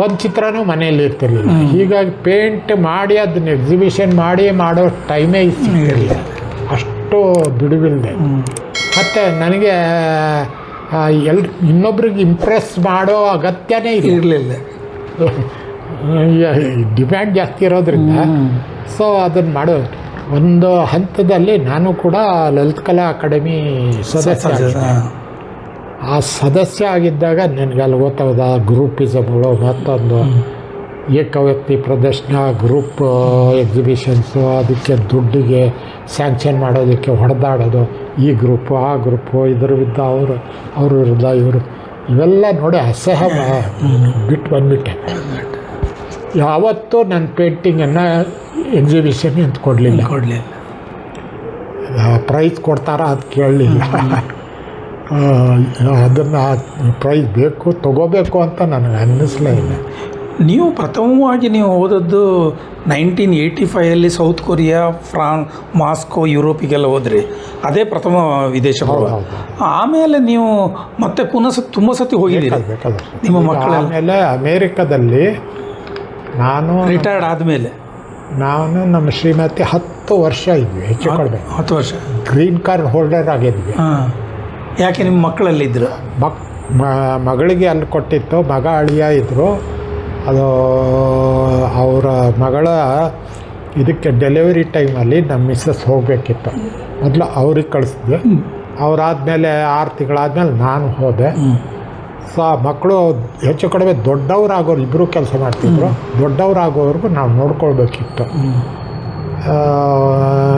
ಒಂದು ಚಿತ್ರನೂ ಮನೆಯಲ್ಲಿ ಇರ್ತಿರ್ಲಿಲ್ಲ. ಹೀಗಾಗಿ ಪೇಂಟ್ ಮಾಡಿ ಅದನ್ನ ಎಕ್ಸಿಬಿಷನ್ ಮಾಡೋ ಟೈಮೇ ಸಿಕ್ಕಿರಲಿಲ್ಲ. ಅಷ್ಟು ಬಿಡುವಿಲ್ಲದೆ ಮತ್ತು ನನಗೆ ಇನ್ನೊಬ್ರಿಗೆ ಇಂಪ್ರೆಸ್ ಮಾಡೋ ಅಗತ್ಯನೇ ಇರಲಿಲ್ಲ. ಡಿಮ್ಯಾಂಡ್ ಜಾಸ್ತಿ ಇರೋದ್ರಿಂದ ಸೊ ಅದನ್ನು ಮಾಡೋದು. ಒಂದು ಹಂತದಲ್ಲಿ ನಾನು ಕೂಡ ಲಲಿತ ಕಲಾ ಅಕಾಡೆಮಿ ಸದಸ್ಯ ಆಗಿದ್ದೆ. ಆ ಸದಸ್ಯ ಆಗಿದ್ದಾಗ ನನಗೆ ಅಲ್ಲಿ ಗೊತ್ತಾಗೋದು ಆ ಗ್ರೂಪಿಸಮ್ಗಳು, ಮತ್ತೊಂದು ಏಕವ್ಯಕ್ತಿ ಪ್ರದರ್ಶನ, ಗ್ರೂಪ್ ಎಕ್ಸಿಬಿಷನ್ಸು, ಅದಕ್ಕೆ ದುಡ್ಡಿಗೆ ಸ್ಯಾಂಕ್ಷನ್ ಮಾಡೋದಕ್ಕೆ ಹೊಡೆದಾಡೋದು, ಈ ಗ್ರೂಪು ಆ ಗ್ರೂಪು, ಇದ್ರ ವಿರುದ್ಧ ಅವ್ರ ವಿರುದ್ಧ ಇವರು, ಇವೆಲ್ಲ ನೋಡಿ ಅಸಹ್ಯ ಬಿಟ್ಟು ಬಂದುಬಿಟ್ಟೆ. ಯಾವತ್ತೂ ನನ್ನ ಪೇಂಟಿಂಗನ್ನು ಎಕ್ಸಿಬಿಷನ್ಗೆ ಅಂತ ಕೊಡಲಿಲ್ಲ. ಪ್ರೈಸ್ ಕೊಡ್ತಾರ ಅದು ಕೇಳಲಿಲ್ಲ. ಅದನ್ನು ಪ್ರೈಸ್ ಬೇಕು ತೊಗೋಬೇಕು ಅಂತ ನನಗೆ ಅನ್ನಿಸ್ಲೇ ಇಲ್ಲ. ನೀವು ಪ್ರಥಮವಾಗಿ ನೀವು ಓದದ್ದು 1985 ಸೌತ್ ಕೊರಿಯಾ, ಮಾಸ್ಕೋ, ಯುರೋಪಿಗೆಲ್ಲ ಹೋದ್ರಿ. ಅದೇ ಪ್ರಥಮ ವಿದೇಶ ಪ್ರವಾಸ. ಆಮೇಲೆ ನೀವು ಮತ್ತೆ ಪುನಃ ತುಂಬ ಸತಿ ಹೋಗಿದ್ದೀರಿ ನಿಮ್ಮ ಮಕ್ಕಳ. ಆಮೇಲೆ ಅಮೇರಿಕಾದಲ್ಲಿ ನಾನು ರಿಟೈರ್ಡ್ ಆದಮೇಲೆ ನಾನು ನಮ್ಮ ಶ್ರೀಮತಿ 10 ವರ್ಷ ಇದ್ವಿ, ಹೆಚ್ಚು ಕಡಿಮೆ 10 ವರ್ಷ ಗ್ರೀನ್ ಕಾರ್ಡ್ ಹೋಲ್ಡರ್ ಆಗಿದ್ವಿ. ಯಾಕೆ ನಿಮ್ಮ ಮಕ್ಕಳಲ್ಲಿದ್ದರು? ಮಗಳಿಗೆ ಅಲ್ಲಿ ಕೊಟ್ಟಿತ್ತು, ಮಗ ಅಳಿಯ ಇದ್ದರು. ಅದು ಅವರ ಮಗಳ ಇದಕ್ಕೆ ಡೆಲಿವರಿ ಟೈಮಲ್ಲಿ ನಮ್ಮ ಮಿಸ್ಸಸ್ ಹೋಗಬೇಕಿತ್ತು. ಮೊದಲು ಅವ್ರಿಗೆ ಕಳಿಸಿದ್ವಿ. ಅವರಾದಮೇಲೆ 6 ತಿಂಗಳಾದಮೇಲೆ ನಾನು ಹೋದೆ. ಸೊ ಆ ಮಕ್ಕಳು ಹೆಚ್ಚು ಕಡಿಮೆ ದೊಡ್ಡವರಾಗೋರು, ಇಬ್ಬರು ಕೆಲಸ ಮಾಡ್ತಿದ್ರು. ದೊಡ್ಡವರಾಗೋವರೆಗೂ ನಾವು ನೋಡ್ಕೊಳ್ಬೇಕಿತ್ತು.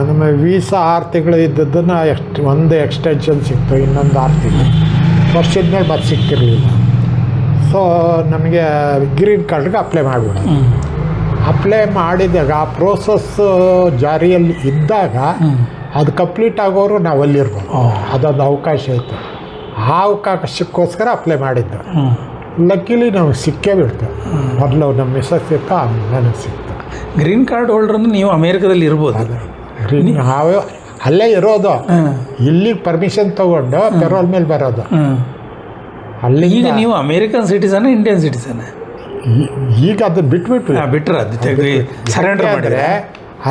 ನಮ್ಮ ವೀಸಾ 6 ತಿಂಗಳು ಇದ್ದದ್ದನ್ನು ಒಂದು ಎಕ್ಸ್ಟೆನ್ಷನ್ ಸಿಕ್ತು, ಇನ್ನೊಂದು 6 ತಿಂಗಳು. ವರ್ಷದ ಮೇಲೆ ಮತ್ತೆ ಸಿಕ್ತಿರಲಿಲ್ಲ. ಸೊ ನಮಗೆ ಗ್ರೀನ್ ಕಾರ್ಡ್ಗೆ ಅಪ್ಲೈ ಮಾಡಿಬಿಡೋದು. ಅಪ್ಲೈ ಮಾಡಿದಾಗ ಆ ಪ್ರೋಸೆಸ್ ಜಾರಿಯಲ್ಲಿ ಇದ್ದಾಗ ಅದು ಕಂಪ್ಲೀಟ್ ಆಗೋರು ನಾವು ಅಲ್ಲಿರ್ಬೋದು. ಅದೊಂದು ಅವಕಾಶ ಇತ್ತು. ಆ ಅವಕಾಶಕ್ಕೋಸ್ಕರ ಅಪ್ಲೈ ಮಾಡಿದ್ದು. ಲಕ್ಕಿಲಿ ನಮಗೆ ಸಿಕ್ಕೇ ಬಿಡ್ತು. ಮೊದಲು ನಮ್ಮ ಮಿಸ್ಸಸ್ ಸಿಕ್ತು, ನನಗೆ ಸಿಕ್ತು. ಗ್ರೀನ್ ಕಾರ್ಡ್ ಹೋಲ್ಡರ್ ಅಂದ್ರೆ ನೀವು ಅಮೇರಿಕಾದಲ್ಲಿ ಇರ್ಬೋದು. ನಾವು ಅಲ್ಲೇ ಇರೋದು, ಇಲ್ಲಿಗೆ ಪರ್ಮಿಷನ್ ತೊಗೊಂಡು ಪೆರೋಲ್ ಮೇಲೆ ಬರೋದು. ಅಲ್ಲಿ ಈಗ ನೀವು ಅಮೇರಿಕನ್ ಸಿಟಿಸನ್, ಇಂಡಿಯನ್ ಸಿಟಿಸನ್? ಈಗ ಅದನ್ನು ಬಿಟ್ರೆ ಅದು ಸರೆಂಡರ್ ಮಾಡಿದ್ರೆ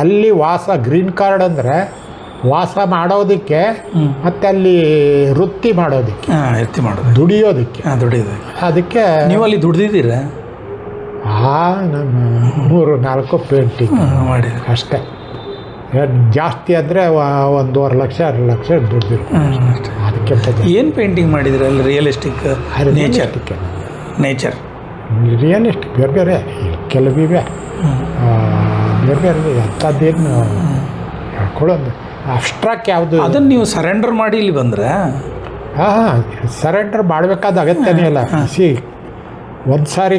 ಅಲ್ಲಿ ವಾಸ, ಗ್ರೀನ್ ಕಾರ್ಡ್ ಅಂದರೆ ವಾಸ ಮಾಡೋದಕ್ಕೆ ಮತ್ತು ಅಲ್ಲಿ ವೃತ್ತಿ ಮಾಡೋದಕ್ಕೆ, ದುಡಿಯೋದಕ್ಕೆ. ಅದಕ್ಕೆ ನೀವು ಅಲ್ಲಿ ದುಡ್ದಿದ್ದೀರಾ? ನಮ್ಮ 3-4 ಪೇಂಟಿಂಗ್ ಮಾಡಿ ಅಷ್ಟೇ. ಜಾಸ್ತಿ ಅಂದರೆ 1.5 ಲಕ್ಷ 2 ಲಕ್ಷ ದುಡ್ದಿರು. ಅದಕ್ಕೆ ಏನು ಪೇಂಟಿಂಗ್ ಮಾಡಿದ್ರೆ ಅಲ್ಲಿ? ರಿಯಲಿಸ್ಟಿಕ್, ನೇಚರ್, ರಿಯಲಿಸ್ಟಿಕ್ ಬೇರೆ ಬೇರೆ ಕೆಲವಿವೆ, ಬೇರೆ ಬೇರೆ ಅಂಥದ್ದೇನು ಹೇಳ್ಕೊಳ್ಳೋದು. ಅಬ್ಸ್ಟ್ರಾಕ್ಟ್ ಯಾವುದು ಅದನ್ನು ನೀವು ಸರೆಂಡರ್ ಮಾಡಿ ಇಲ್ಲಿ ಬಂದರೆ? ಸರೆಂಡರ್ ಮಾಡಬೇಕಾದ ಅಗತ್ಯನೇ ಇಲ್ಲ. ಒಂದು ಸಾರಿ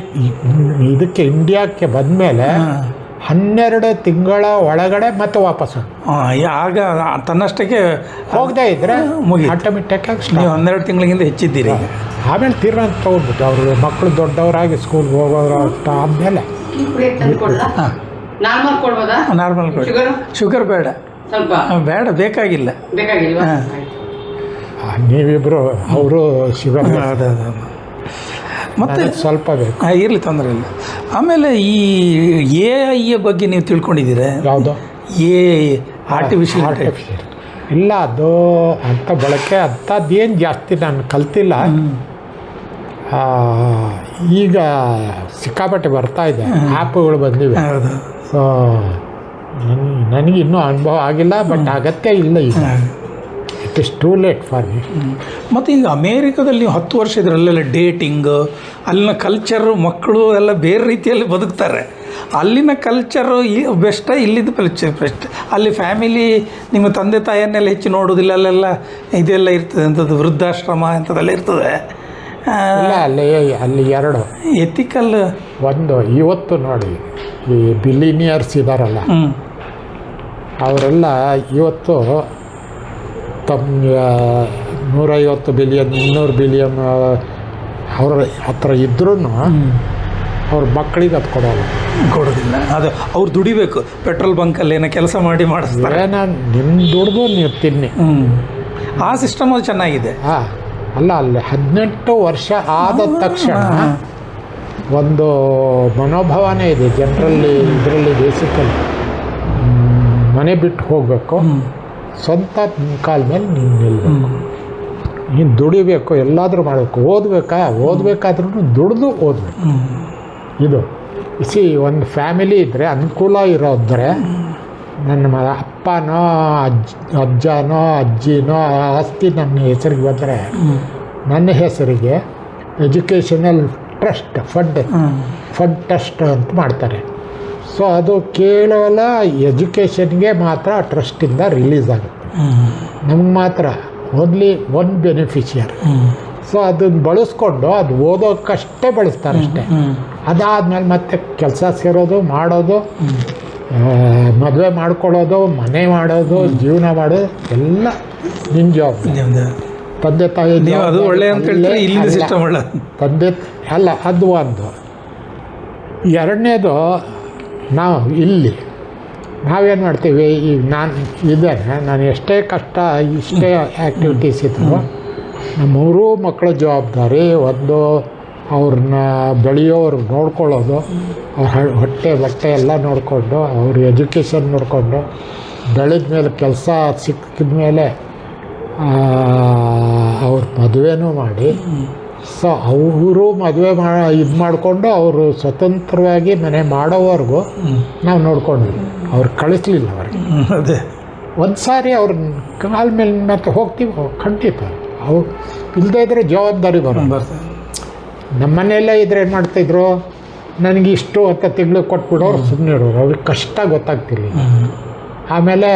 ಇದಕ್ಕೆ ಇಂಡಿಯಾಕ್ಕೆ ಬಂದಮೇಲೆ 12 ತಿಂಗಳ ಒಳಗಡೆ ಮತ್ತೆ ವಾಪಸ್ಸು. ಆಗ ತನ್ನಷ್ಟಕ್ಕೆ ಹೋಗದೇ ಇದ್ದರೆ ಆಟೋಮೆಟಿಕ್ ಆಗಿ ನೀವು 12 ತಿಂಗಳಿಗಿಂತ ಹೆಚ್ಚಿದ್ದೀರಿ. ಆಮೇಲೆ ತೀರ್ಮಾನ ತೊಗೊಂಡ್ಬಿಟ್ಟು ಅವರು ಮಕ್ಕಳು ದೊಡ್ಡವರಾಗಿ ಸ್ಕೂಲ್ಗೆ ಹೋಗೋರು ಆದಮೇಲೆ. ನಾರ್ಮಲ್ ಶುಗರ್ ಬೇಡ, ಬೇಡ, ಬೇಕಾಗಿಲ್ಲ. ನೀವಿಬ್ಬರು ಅವರು ಶುಗರ್ ಮತ್ತು ಸ್ವಲ್ಪ ಬೇಕು, ಇರಲಿ, ತೊಂದರೆ ಇಲ್ಲ. ಆಮೇಲೆ ಈ AI ಬಗ್ಗೆ ನೀವು ತಿಳ್ಕೊಂಡಿದ್ದೀರಾ? ಯಾವುದು? ಆರ್ಟಿಫಿಷಿಯಲ್ ಇಲ್ಲ, ಅದು ಅಂಥ ಬಳಕೆ ಅಂಥದ್ದೇನು ಜಾಸ್ತಿ ನಾನು ಕಲ್ತಿಲ್ಲ. ಈಗ ಸಿಕ್ಕಾಪಟ್ಟೆ ಬರ್ತಾ ಇದೆ, ಆ್ಯಪ್ಗಳು ಬಂದಿವೆ. ಸೊ ನನಗೆ ಇನ್ನೂ ಅನುಭವ ಆಗಿಲ್ಲ, ಬಟ್ ಅಗತ್ಯ ಇಲ್ಲ. ಈಗ it is too late for me. ಮತ್ತು ಈಗ ಅಮೇರಿಕಾದಲ್ಲಿ ನೀವು 10 ವರ್ಷ ಇದರಲ್ಲೆಲ್ಲ ಡೇಟಿಂಗ್, ಅಲ್ಲಿನ ಕಲ್ಚರು, ಮಕ್ಕಳು ಎಲ್ಲ ಬೇರೆ ರೀತಿಯಲ್ಲಿ ಬದುಕ್ತಾರೆ. ಅಲ್ಲಿನ ಕಲ್ಚರು ಬೆಸ್ಟ, ಇಲ್ಲಿದ್ದು ಕಲ್ಚರ್ ಬೆಸ್ಟ್? ಅಲ್ಲಿ ಫ್ಯಾಮಿಲಿ ನಿಮ್ಮ ತಂದೆ ತಾಯಿಯನ್ನೆಲ್ಲ ಹೆಚ್ಚು ನೋಡೋದಿಲ್ಲ, ಅಲ್ಲೆಲ್ಲ ಇದೆಲ್ಲ ಇರ್ತದೆ, ಅಂಥದ್ದು ವೃದ್ಧಾಶ್ರಮ ಅಂಥದ್ದೆಲ್ಲ ಇರ್ತದೆ. ಇಲ್ಲ, ಅಲ್ಲಿ 2 ಎಥಿಕಲ್. ಒಂದು ಇವತ್ತು ನೋಡಿ, ಈ ಬಿಲಿನಿಯರ್ಸ್ ಇದ್ದಾರಲ್ಲ, ಅವರೆಲ್ಲ ಇವತ್ತು ತಮ್ಮ 150 ಬಿಲಿಯನ್ 200 ಬಿಲಿಯನ್ ಅವ್ರ ಹತ್ರ ಇದ್ರೂ ಅವ್ರ ಮಕ್ಕಳಿಗೆ ಅದು ಕೊಡೋದಿಲ್ಲ. ಅದು ಅವ್ರು ದುಡಿಬೇಕು, ಪೆಟ್ರೋಲ್ ಬಂಕಲ್ಲಿ ಏನೋ ಕೆಲಸ ಮಾಡಿ ಮಾಡಿಸ್ತಾರೆ. ನಿಮ್ಮ ದುಡ್ದು ನೀವು ತಿನ್ನಿ. ಆ ಸಿಸ್ಟಮ್ ಅದು ಚೆನ್ನಾಗಿದೆ. ಅಲ್ಲ, ಅಲ್ಲಿ 18 ವರ್ಷ ಆದ ತಕ್ಷಣ ಒಂದು ಮನೋಭಾವನೆ ಇದೆ ಜನರಲ್ಲಿ. ಇದರಲ್ಲಿ ಬೇಸಿಕಲಿ ಮನೆ ಬಿಟ್ಟು ಹೋಗಬೇಕು, ಸ್ವಂತ ಕಾಲ ಮೇಲೆ ನೀನು ನಿಲ್ಲಬೇಕು. ನೀನು ದುಡಿಬೇಕು, ಎಲ್ಲಾದರೂ ಮಾಡಬೇಕು. ಓದಬೇಕಾದ್ರೂ ದುಡಿದು ಓದಬೇಕು. ಇದು ಒಂದು ಫ್ಯಾಮಿಲಿ ಇದ್ದರೆ ಅನುಕೂಲ ಇರೋದ್ರೆ ನನ್ನ ಅಪ್ಪನೋ ಅಜ್ಜನೋ ಅಜ್ಜಿನೋ ಆಸ್ತಿ ನನ್ನ ಹೆಸರಿಗೆ ಬಂದರೆ ನನ್ನ ಹೆಸರಿಗೆ ಎಜುಕೇಷನಲ್ ಟ್ರಸ್ಟ್ ಫಂಡ್ ಟ್ರಸ್ಟ್ ಅಂತ ಮಾಡ್ತಾರೆ. ಸೊ ಅದು ಕೇವಲ ಎಜುಕೇಷನ್ಗೆ ಮಾತ್ರ ಟ್ರಸ್ಟಿಂದ ರಿಲೀಸ್ ಆಗುತ್ತೆ. ನಮ್ಗೆ ಮಾತ್ರ ಓನ್ಲಿ ಒನ್ ಬೆನಿಫಿಷಿಯರ್. ಸೊ ಅದನ್ನು ಬಳಸ್ಕೊಂಡು ಅದು ಓದೋಕ್ಕಷ್ಟೇ ಬಳಸ್ತಾರೆ ಅಷ್ಟೇ. ಅದಾದಮೇಲೆ ಮತ್ತೆ ಕೆಲಸ ಸೇರೋದು, ಮಾಡೋದು, ಮದುವೆ ಮಾಡ್ಕೊಳ್ಳೋದು, ಮನೆ ಮಾಡೋದು, ಜೀವನ ಮಾಡೋದು ಎಲ್ಲ ನಿನ್ನ ಜವಾಬ್ದಾರಿ. ತಂದೆ ತಾಯಿ ಅದು ಒಳ್ಳೆ ಅಂತ ಹೇಳ್ತಾರೆ, ಇಲ್ಲಿಂದ ಸಿಸ್ಟಮ್ ಒಳ್ಳೆ ತಂದೆ ಅಲ್ಲ, ಅದು ಒಂದು. ಎರಡನೇದು, ನಾವು ಇಲ್ಲಿ ನಾವೇನು ಮಾಡ್ತೀವಿ, ಈಗ ನಾನು ಎಷ್ಟೇ ಕಷ್ಟ ಇಷ್ಟೇ ಆ್ಯಕ್ಟಿವಿಟೀಸ್ ಇದ್ದರು ನಮ್ಮ ಮೂರೂ ಮಕ್ಕಳ ಜವಾಬ್ದಾರಿ. ಒಂದು ಅವ್ರನ್ನ ಬೆಳೆಯೋರು ನೋಡ್ಕೊಳ್ಳೋದು, ಅವ್ರ ಹೊಟ್ಟೆ ಬಟ್ಟೆ ಎಲ್ಲ ನೋಡಿಕೊಂಡು, ಅವ್ರ ಎಜುಕೇಷನ್ ನೋಡಿಕೊಂಡು, ಬೆಳೆದ ಮೇಲೆ ಕೆಲಸ ಸಿಕ್ಕಿದ ಮೇಲೆ ಅವ್ರ ಮದುವೆನೂ ಮಾಡಿ. ಸೊ ಅವರು ಮದುವೆ ಇದು ಮಾಡಿಕೊಂಡು ಅವರು ಸ್ವತಂತ್ರವಾಗಿ ಮನೆ ಮಾಡೋವರೆಗೂ ನಾವು ನೋಡ್ಕೊಂಡ್ವಿ. ಅವ್ರು ಕಳಿಸ್ಲಿಲ್ಲ ಅವ್ರಿಗೆ. ಅದೇ ಒಂದು ಸಾರಿ ಅವ್ರ ಕಾಲ ಮೇಲೆ ಮತ್ತೆ ಹೋಗ್ತೀವಿ, ಖಂಡಿತ. ಅವ್ರು ಇಲ್ಲದೇ ಇದ್ದರೆ ಜವಾಬ್ದಾರಿ ಬರ್ತದೆ. ನಮ್ಮ ಮನೆಯಲ್ಲೇ ಇದ್ರೆ ಏನು ಮಾಡ್ತಾಯಿದ್ರು, ನನಗೆ ಇಷ್ಟು ಅಂತ ತಿಂಗಳು ಕೊಟ್ಬಿಡೋರು ಸುಮ್ಮನೆ ಇರೋರು. ಅವ್ರಿಗೆ ಕಷ್ಟ ಗೊತ್ತಾಗ್ತಿಲ್ಲ. ಆಮೇಲೆ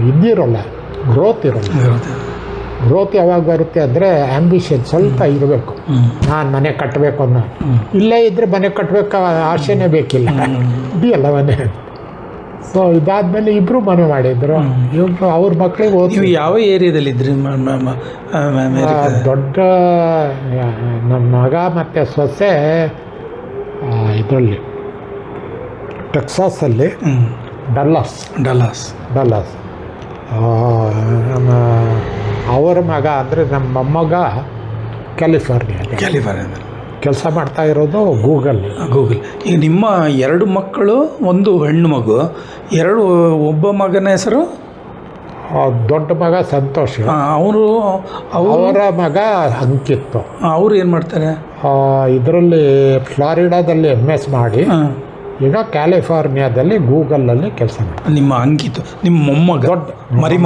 ಇದಿರೋಲ್ಲ, ಗ್ರೋತ್ ಇರೋಲ್ಲ. ಗ್ರೋತ್ ಯಾವಾಗ ಬರುತ್ತೆ ಅಂದರೆ ಆ್ಯಂಬಿಷನ್ ಸ್ವಲ್ಪ ಇರಬೇಕು. ನಾನು ಮನೆ ಕಟ್ಟಬೇಕು ಅನ್ನೋ, ಇಲ್ಲೇ ಇದ್ದರೆ ಮನೆ ಕಟ್ಟಬೇಕು ಆಸೆನೇ ಬೇಕಿಲ್ಲ, ಇದೆಯಲ್ಲ ಮನೆ. ಸೊ ಇದಾದಮೇಲೆ ಇಬ್ಬರು ಮನೆ ಮಾಡಿದ್ರು. ಇಬ್ಬರು ಅವ್ರ ಮಕ್ಕಳಿಗೆ ನೀವು ಯಾವ ಏರಿಯಾದಲ್ಲಿದ್ರಿ? ದೊಡ್ಡ ನಮ್ಮ ಮಗ ಮತ್ತು ಸೊಸೆ ಇದರಲ್ಲಿ ಟೆಕ್ಸಾಸಲ್ಲಿ, ಡಲ್ಲಾಸ್. ನಮ್ಮ ಅವರ ಮಗ ಅಂದರೆ ನಮ್ಮ ಮೊಮ್ಮಗ ಕ್ಯಾಲಿಫೋರ್ನಿಯಾದಲ್ಲಿ ಕೆಲಸ ಮಾಡ್ತಾ ಇರೋದು ಗೂಗಲ್. ಈಗ ನಿಮ್ಮ 2 ಮಕ್ಕಳು, ಒಂದು ಹೆಣ್ಣು ಮಗು, ಒಬ್ಬ ಮಗನ ಹೆಸರು ದೊಡ್ಡ ಮಗ ಸಂತೋಷ್, ಅವರ ಮಗ ಅಂಕಿತ್. ಅವರು ಏನು ಮಾಡ್ತಾರೆ? ಇದರಲ್ಲಿ ಫ್ಲಾರಿಡಾದಲ್ಲಿ MS ಮಾಡಿ ಈಗ ಕ್ಯಾಲಿಫೋರ್ನಿಯಾದಲ್ಲಿ ಗೂಗಲಲ್ಲಿ ಕೆಲಸ ಮಾಡ್ತಾರೆ. ನಿಮ್ಮ ಅಂಕಿತ್ ನಿಮ್ಮ ಮೊಮ್ಮಗ, ದೊಡ್ಡ ಮರಿ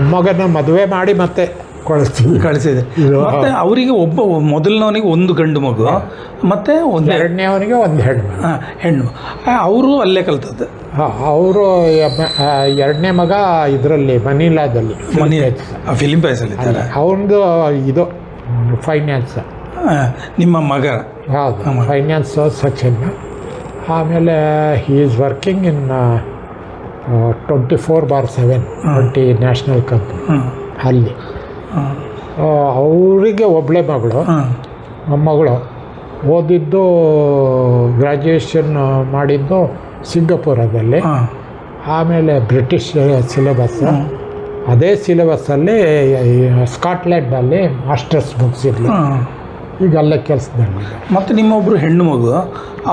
ಮೊಮ್ಮಗನ ಮದುವೆ ಮಾಡಿ ಮತ್ತೆ ಕಳಿಸಿದೆ. ಮತ್ತೆ ಅವರಿಗೆ ಮೊದಲನವನಿಗೆ ಒಂದು ಗಂಡು ಮಗು, ಮತ್ತೆ ಎರಡನೇವನಿಗೆ ಒಂದು ಹೆಣ್ಣು. ಅವರು ಅಲ್ಲೇ ಕಲ್ತದ್ದು. ಅವರು ಎರಡನೇ ಮಗ ಇದರಲ್ಲಿ ಮನಿಲಾದಲ್ಲಿ ಫಿಲಿಪೈನ್ಸಲ್ಲಿ ಅವನದು ಇದು ಫೈನಾನ್ಸ್. ನಿಮ್ಮ ಮಗ ಹೌದು, ಫೈನಾನ್ಸ್ ಸಚಿನ್. ಆಮೇಲೆ he is working in 24/7 national company ಅಲ್ಲಿ. ಅವರಿಗೆ ಒಬ್ಬಳೆ ಮಗಳು, ಮೊಮ್ಮಗಳು. ಓದಿದ್ದು ಗ್ರ್ಯಾಜುಯೇಷನ್ ಮಾಡಿದ್ದು ಸಿಂಗಪುರದಲ್ಲಿ. ಆಮೇಲೆ ಬ್ರಿಟಿಷ್ ಸಿಲೆಬಸ್, ಅದೇ ಸಿಲೆಬಸ್ಸಲ್ಲಿ ಸ್ಕಾಟ್ಲೆಂಡಲ್ಲಿ ಮಾಸ್ಟರ್ಸ್ ಮುಗಿಸಿದ್ಲು. ಈಗ ಅಲ್ಲೇ ಕೆಲಸದಲ್ಲಿ. ಮತ್ತು ನಿಮ್ಮೊಬ್ಬರು ಹೆಣ್ಣು ಮಗು,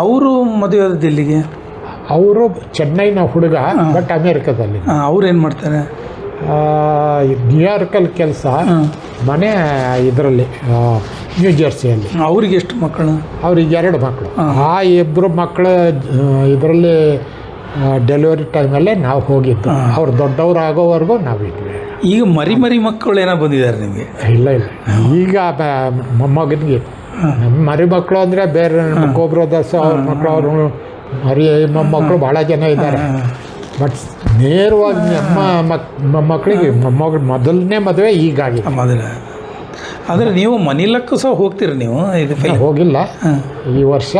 ಅವರು ಮದುವೆ ಆದದ್ದು ಎಲ್ಲಿಗೆ? ಅವರು ಚೆನ್ನೈನ ಹುಡುಗ, ಬಟ್ ಅಮೇರಿಕಾದಲ್ಲಿ. ಅವ್ರು ಏನು ಮಾಡ್ತಾರೆ? ನ್ಯೂಯಾರ್ಕಲ್ಲಿ ಕೆಲಸ, ಮನೆ ಇದರಲ್ಲಿ ನ್ಯೂ ಜೆರ್ಸಿಯಲ್ಲಿ. ಅವ್ರಿಗೆ ಎಷ್ಟು ಮಕ್ಕಳು? ಅವ್ರಿಗೆ 2 ಮಕ್ಕಳು. ಆ 2 ಮಕ್ಕಳು ಇದರಲ್ಲಿ ಡೆಲಿವರಿ ಟೈಮಲ್ಲೇ ನಾವು ಹೋಗಿದ್ದು. ಅವ್ರು ದೊಡ್ಡವ್ರು ಆಗೋವರೆಗೂ ನಾವಿದ್ವಿ. ಈಗ ಮರಿ ಮಕ್ಕಳು ಏನೋ ಬಂದಿದ್ದಾರೆ ನಿಮಗೆ? ಇಲ್ಲ, ಈಗ ಮೊಮ್ಮಗನಿಗೆ. ನಮ್ಮ ಮರಿ ಮಕ್ಕಳು ಅಂದರೆ ಬೇರೆ ಬ್ರದರ್ಸ್ ಅವ್ರ ಮಕ್ಕಳು, ಅವರು ಮೊಮ್ಮಕ್ಕಳು ಭಾಳ ಜನ ಇದ್ದಾರೆ. ಬಟ್ ನೇರವಾಗಿ ಮೊಮ್ಮಕ್ಕಳಿಗೆ ಮೊದಲನೇ ಮದುವೆ ಹೀಗಾಗಿ ಮೊದಲು. ಆದರೆ ನೀವು ಮನಿಲಕ್ಕೂ ಸಹ ಹೋಗ್ತೀರಿ ನೀವು? ಹೋಗಿಲ್ಲ, ಈ ವರ್ಷ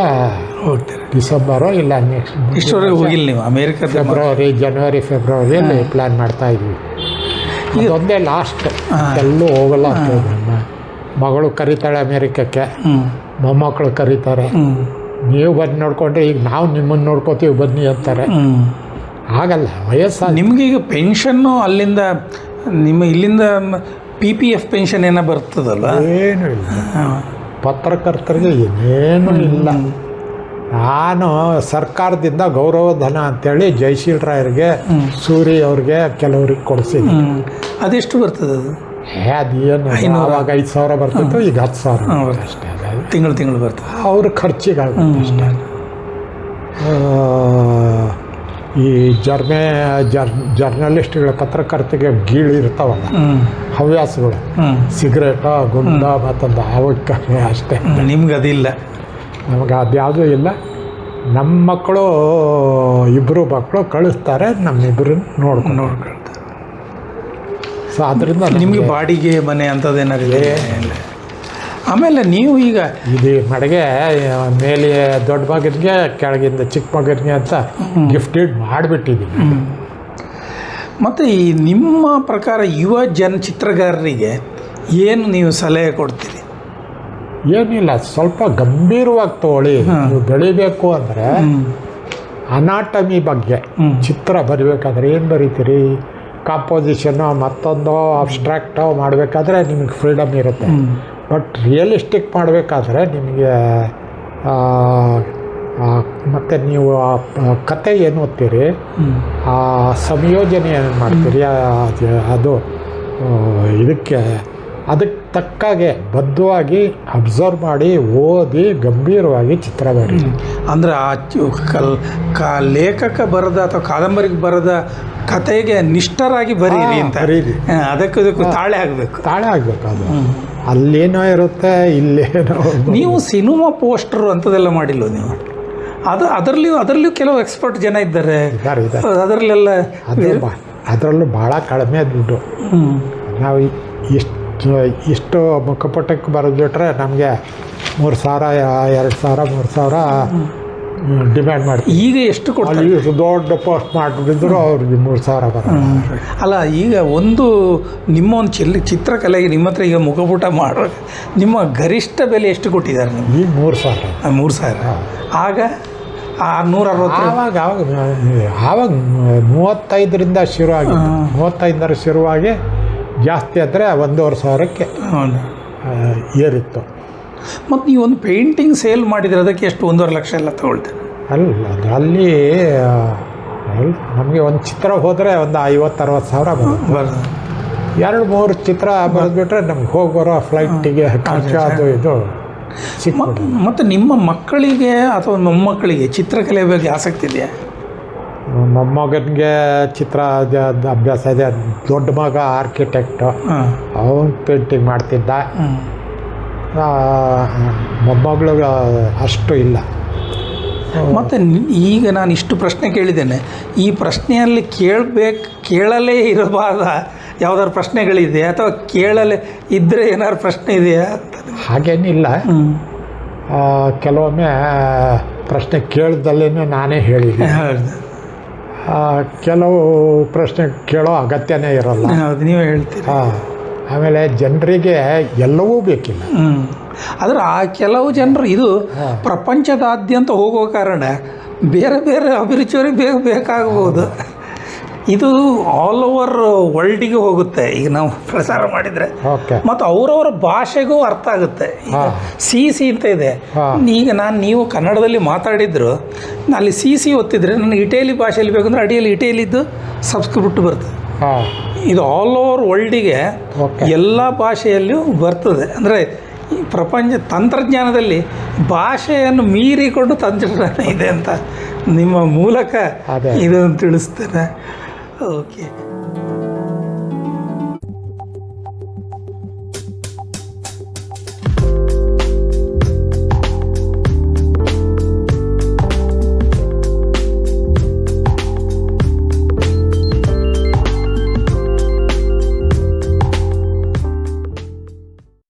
ಹೋಗ್ತೀರಿ. ಡಿಸೆಂಬರೋ ಇಲ್ಲ ನೆಕ್ಸ್ಟ್. ಇಷ್ಟವರೆಗೆ ಹೋಗಿಲ್ಲ ನೀವು ಅಮೇರಿಕಾ? ಫೆಬ್ರವರಿಯಲ್ಲಿ ಪ್ಲ್ಯಾನ್ ಮಾಡ್ತಾ ಇದ್ವಿ. ಇದೊಂದೇ ಲಾಸ್ಟ್, ಎಲ್ಲೂ ಹೋಗಲ್ಲ. ನಮ್ಮ ಮಗಳು ಕರೀತಾಳೆ ಅಮೇರಿಕಕ್ಕೆ, ಮೊಮ್ಮಕ್ಕಳು ಕರೀತಾರೆ, ನೀವು ಬಂದು ನೋಡ್ಕೊಂಡ್ರೆ ಈಗ ನಾವು ನಿಮ್ಮನ್ನು ನೋಡ್ಕೋತೀವಿ ಬನ್ನಿ ಅಂತಾರೆ. ಆಗಲ್ಲ, ವಯಸ್ಸು. ನಿಮಗೆ ಈಗ ಪೆನ್ಷನ್ನು ಅಲ್ಲಿಂದ ಇಲ್ಲಿಂದ PPF ಪೆನ್ಷನ್ ಏನೋ ಬರ್ತದಲ್ಲ? ಏನೂ ಇಲ್ಲ. ಪತ್ರಕರ್ತರಿಗೆ ಏನೇನೂ ಇಲ್ಲ. ನಾನು ಸರ್ಕಾರದಿಂದ ಗೌರವಧನ ಅಂತೇಳಿ ಜಯಶೀಲರಾಯರಿಗೆ ಸೂರಿ ಅವ್ರಿಗೆ ಕೆಲವ್ರಿಗೆ ಕೊಡಿಸಿದ್ದೆ. ಅದೆಷ್ಟು ಬರ್ತದೆ ಅದು? ಅದೇನು ಆವಾಗ 5,000 ಬರ್ತಿತ್ತು, ಈಗ 10,000 ಅಷ್ಟೇ. ತಿಂಗಳು ಬರ್ತದೆ, ಅವ್ರ ಖರ್ಚಿಗಾಗುತ್ತೆ ಅಷ್ಟೇ. ಈ ಜರ್ನಲಿಸ್ಟ್ಗಳ ಪತ್ರಕರ್ತೆಗೆ ಗೀಳು ಇರ್ತಾವಲ್ಲ ಹವ್ಯಾಸಗಳು, ಸಿಗರೇಟ ಗುಂಡ ಮತ್ತೊಂದು ಅವಕ್ಕೆ ಅಷ್ಟೇ. ನಿಮ್ಗೆ ಅದಿಲ್ಲ? ನಮಗೆ ಅದ್ಯಾವುದೂ ಇಲ್ಲ. ನಮ್ಮ ಮಕ್ಕಳು 2 ಮಕ್ಕಳು ಕಳಿಸ್ತಾರೆ, ನಮ್ಮಿಬ್ಬರು ನೋಡ್ಕೊಳ್ತಾರೆ. ಸೊ ಅದರಿಂದ ನಿಮಗೆ ಬಾಡಿಗೆ ಮನೆ ಅಂಥದ್ದೇನಾರಿದೆ? ಆಮೇಲೆ ನೀವು ಈಗ ಇದು ಮನೆಗೆ ಮೇಲೆ ದೊಡ್ಡ ಮಗನಿಗೆ ಕೆಳಗಿಂದ ಚಿಕ್ಕ ಮಗನಿಗೆ ಅಂತ ಗಿಫ್ಟೆಡ್ ಮಾಡಿಬಿಟ್ಟಿದ್ದೀನಿ. ಮತ್ತು ಈ ನಿಮ್ಮ ಪ್ರಕಾರ ಯುವ ಚಿತ್ರಗಾರರಿಗೆ ಏನು ನೀವು ಸಲಹೆ ಕೊಡ್ತೀರಿ? ಏನಿಲ್ಲ, ಸ್ವಲ್ಪ ಗಂಭೀರವಾಗಿ ತಗೊಳ್ಳಿ. ನೀವು ಬೆಳಿಬೇಕು ಅಂದರೆ ಅನಾಟಮಿ ಬಗ್ಗೆ ಚಿತ್ರ ಬರಿಬೇಕಾದ್ರೆ ಏನು ಬರೀತೀರಿ, ಕಾಂಪೋಸಿಷನ್ನು ಮತ್ತೊಂದು ಅಬ್ಸ್ಟ್ರಾಕ್ಟು ಮಾಡಬೇಕಾದ್ರೆ ನಿಮಗೆ ಫ್ರೀಡಮ್ ಇರುತ್ತೆ. ಬಟ್ ರಿಯಲಿಸ್ಟಿಕ್ ಮಾಡಬೇಕಾದ್ರೆ ನಿಮಗೆ ಮತ್ತು ನೀವು ಕತೆ ಏನು ಓದ್ತೀರಿ, ಆ ಸಂಯೋಜನೆ ಏನು ಮಾಡ್ತೀರಿ, ಅದು ಅದಕ್ಕೆ ತಕ್ಕಾಗೆ ಬದ್ಧವಾಗಿ ಅಬ್ಸರ್ವ್ ಮಾಡಿ ಓದಿ ಗಂಭೀರವಾಗಿ ಚಿತ್ರ ಬರೀ. ಅಂದರೆ ಆ ಲೇಖಕ ಬರೆದ ಅಥವಾ ಕಾದಂಬರಿಗೆ ಬರೆದ ಕತೆಗೆ ನಿಷ್ಠರಾಗಿ ಬರೀರಿ ಅಂತ. ಅದಕ್ಕೂ ತಾಳೆ ಆಗಬೇಕು ಅದು. ಅಲ್ಲೇನೋ ಇರುತ್ತೆ, ಇಲ್ಲೇನೋ. ನೀವು ಸಿನಿಮಾ ಪೋಸ್ಟರು ಅಂಥದ್ದೆಲ್ಲ ಮಾಡಿಲ್ಲ ನೀವು? ಅದರಲ್ಲಿಯೂ ಕೆಲವು ಎಕ್ಸ್ಪರ್ಟ್ ಜನ ಇದ್ದಾರೆ. ಅದರಲ್ಲೆಲ್ಲ ಅದರಲ್ಲೂ ಭಾಳ ಕಡಿಮೆ ದುಡ್ಡು. ನಾವು ಇಷ್ಟು ಮುಖಪಟ್ಟಕ್ಕೆ ಬರೆದ್ಬಿಟ್ರೆ ನಮಗೆ 3,000 2,000 3,000 ಡಿಮ್ಯಾಂಡ್ ಮಾಡ್ತೀವಿ. ಈಗ ಎಷ್ಟು ಕೊಡ್ತಾರೆ? ದೊಡ್ಡ ಪೋಸ್ಟ್ ಮಾಡಿಬಿಟ್ಟಿದ್ರು ಅವ್ರಿಗೆ 3,000 ಬರೋಲ್ಲ. ಅಲ್ಲ, ಈಗ ನಿಮ್ಮ ಒಂದು ಚಿತ್ರಕಲೆಗೆ ನಿಮ್ಮ ಹತ್ರ ಈಗ ಮುಖಪುಟ ಮಾಡೋ ನಿಮ್ಮ ಗರಿಷ್ಠ ಬೆಲೆ ಎಷ್ಟು ಕೊಟ್ಟಿದ್ದಾರೆ? ಈಗ 3,000. 3,000. ಆಗ 660. ಆವಾಗ 35ರಿಂದ ಶುರುವಾಗಿ 35 ಶುರುವಾಗಿ ಜಾಸ್ತಿ ಅಂದರೆ 1,500ಕ್ಕೆ ಏರಿತ್ತು. ಮತ್ತು ನೀವು ಒಂದು ಪೇಂಟಿಂಗ್ ಸೇಲ್ ಮಾಡಿದರೆ ಅದಕ್ಕೆ ಎಷ್ಟು 1.5 ಲಕ್ಷ ಎಲ್ಲ ತಗೊಳ್ತೇನೆ? ಅಲ್ಲಿ ನಮಗೆ ಒಂದು ಚಿತ್ರ ಹೋದರೆ ಒಂದು 50-60 ಸಾವಿರ ಬರುತ್ತೆ. 2-3 ಚಿತ್ರ ಬರೆದ್ಬಿಟ್ರೆ ನಮ್ಗೆ ಹೋಗಿ ಬರೋ ಫ್ಲೈಟಿಗೆ ಖರ್ಚು ಅದು ಇದು ಸಿಕ್ಬಿಟ್ಟು. ಮತ್ತು ನಿಮ್ಮ ಮಕ್ಕಳಿಗೆ ಅಥವಾ ಮೊಮ್ಮಕ್ಕಳಿಗೆ ಚಿತ್ರಕಲೆ ಬಗ್ಗೆ ಆಸಕ್ತಿ ಇದೆಯಾ? ಮೊಮ್ಮಗನಿಗೆ ಚಿತ್ರ ಅಭ್ಯಾಸ ಇದೆ. ದೊಡ್ಡ ಮಗ ಆರ್ಕಿಟೆಕ್ಟು, ಅವನು ಪೇಂಟಿಂಗ್ ಮಾಡ್ತಿದ್ದ. ಮೊಮ್ಮಗಳಿಗೆ ಅಷ್ಟು ಇಲ್ಲ. ಮತ್ತು ಈಗ ನಾನು ಇಷ್ಟು ಪ್ರಶ್ನೆ ಕೇಳಿದ್ದೇನೆ, ಈ ಪ್ರಶ್ನೆಯಲ್ಲಿ ಕೇಳಲೇ ಇರಬಾರ್ದ ಯಾವುದಾದ್ರು ಪ್ರಶ್ನೆಗಳಿದೆ ಅಥವಾ ಕೇಳಲೇ ಇದ್ದರೆ ಏನಾದ್ರು ಪ್ರಶ್ನೆ ಇದೆಯಾ ಅಂತ? ಹಾಗೇನಿಲ್ಲ. ಕೆಲವೊಮ್ಮೆ ಪ್ರಶ್ನೆ ಕೇಳ್ದಲ್ಲೇ ನಾನೇ ಹೇಳಿದ್ದೆ. ಕೆಲವು ಪ್ರಶ್ನೆ ಕೇಳೋ ಅಗತ್ಯನೇ ಇರೋಲ್ಲ. ಹೌದು, ನೀವೇ ಹೇಳ್ತೀರಿ. ಆಮೇಲೆ ಜನರಿಗೆ ಎಲ್ಲವೂ ಬೇಕಿಲ್ಲ. ಆದರೆ ಆ ಕೆಲವು ಜನರು ಇದು ಪ್ರಪಂಚದಾದ್ಯಂತ ಹೋಗೋ ಕಾರಣ ಬೇರೆ ಬೇರೆ ಅಭಿರುಚಿಯವರಿಗೆ ಬೇಕಾಗಬಹುದು. ಇದು ಆಲ್ ಓವರ್ ವರ್ಲ್ಡಿಗೆ ಹೋಗುತ್ತೆ ಈಗ ನಾವು ಪ್ರಸಾರ ಮಾಡಿದರೆ. ಮತ್ತು ಅವರವರ ಭಾಷೆಗೂ ಅರ್ಥ ಆಗುತ್ತೆ. ಸಿ ಅಂತ ಇದೆ. ಈಗ ನೀವು ಕನ್ನಡದಲ್ಲಿ ಮಾತಾಡಿದ್ರು ಅಲ್ಲಿ ಸಿ ಒತ್ತಿದ್ರೆ ನನಗೆ ಇಟೇಲಿ ಭಾಷೆಯಲ್ಲಿ ಬೇಕಂದ್ರೆ ಅಡಿಯಲ್ಲಿ ಇಟೇಲಿದ್ದು ಸಬ್ಸ್ಕ್ರಿಪ್ಟ್ ಬರ್ತದೆ. ಇದು ಆಲ್ ಓವರ್ ವರ್ಲ್ಡಿಗೆ ಎಲ್ಲ ಭಾಷೆಯಲ್ಲಿಯೂ ಬರ್ತದೆ. ಅಂದರೆ ಈ ಪ್ರಪಂಚ ತಂತ್ರಜ್ಞಾನದಲ್ಲಿ ಭಾಷೆಯನ್ನು ಮೀರಿಕೊಂಡು ತಂತ್ರಜ್ಞಾನ ಇದೆ ಅಂತ ನಿಮ್ಮ ಮೂಲಕ ಇದನ್ನು ತಿಳಿಸ್ತೇನೆ. ಓಕೆ.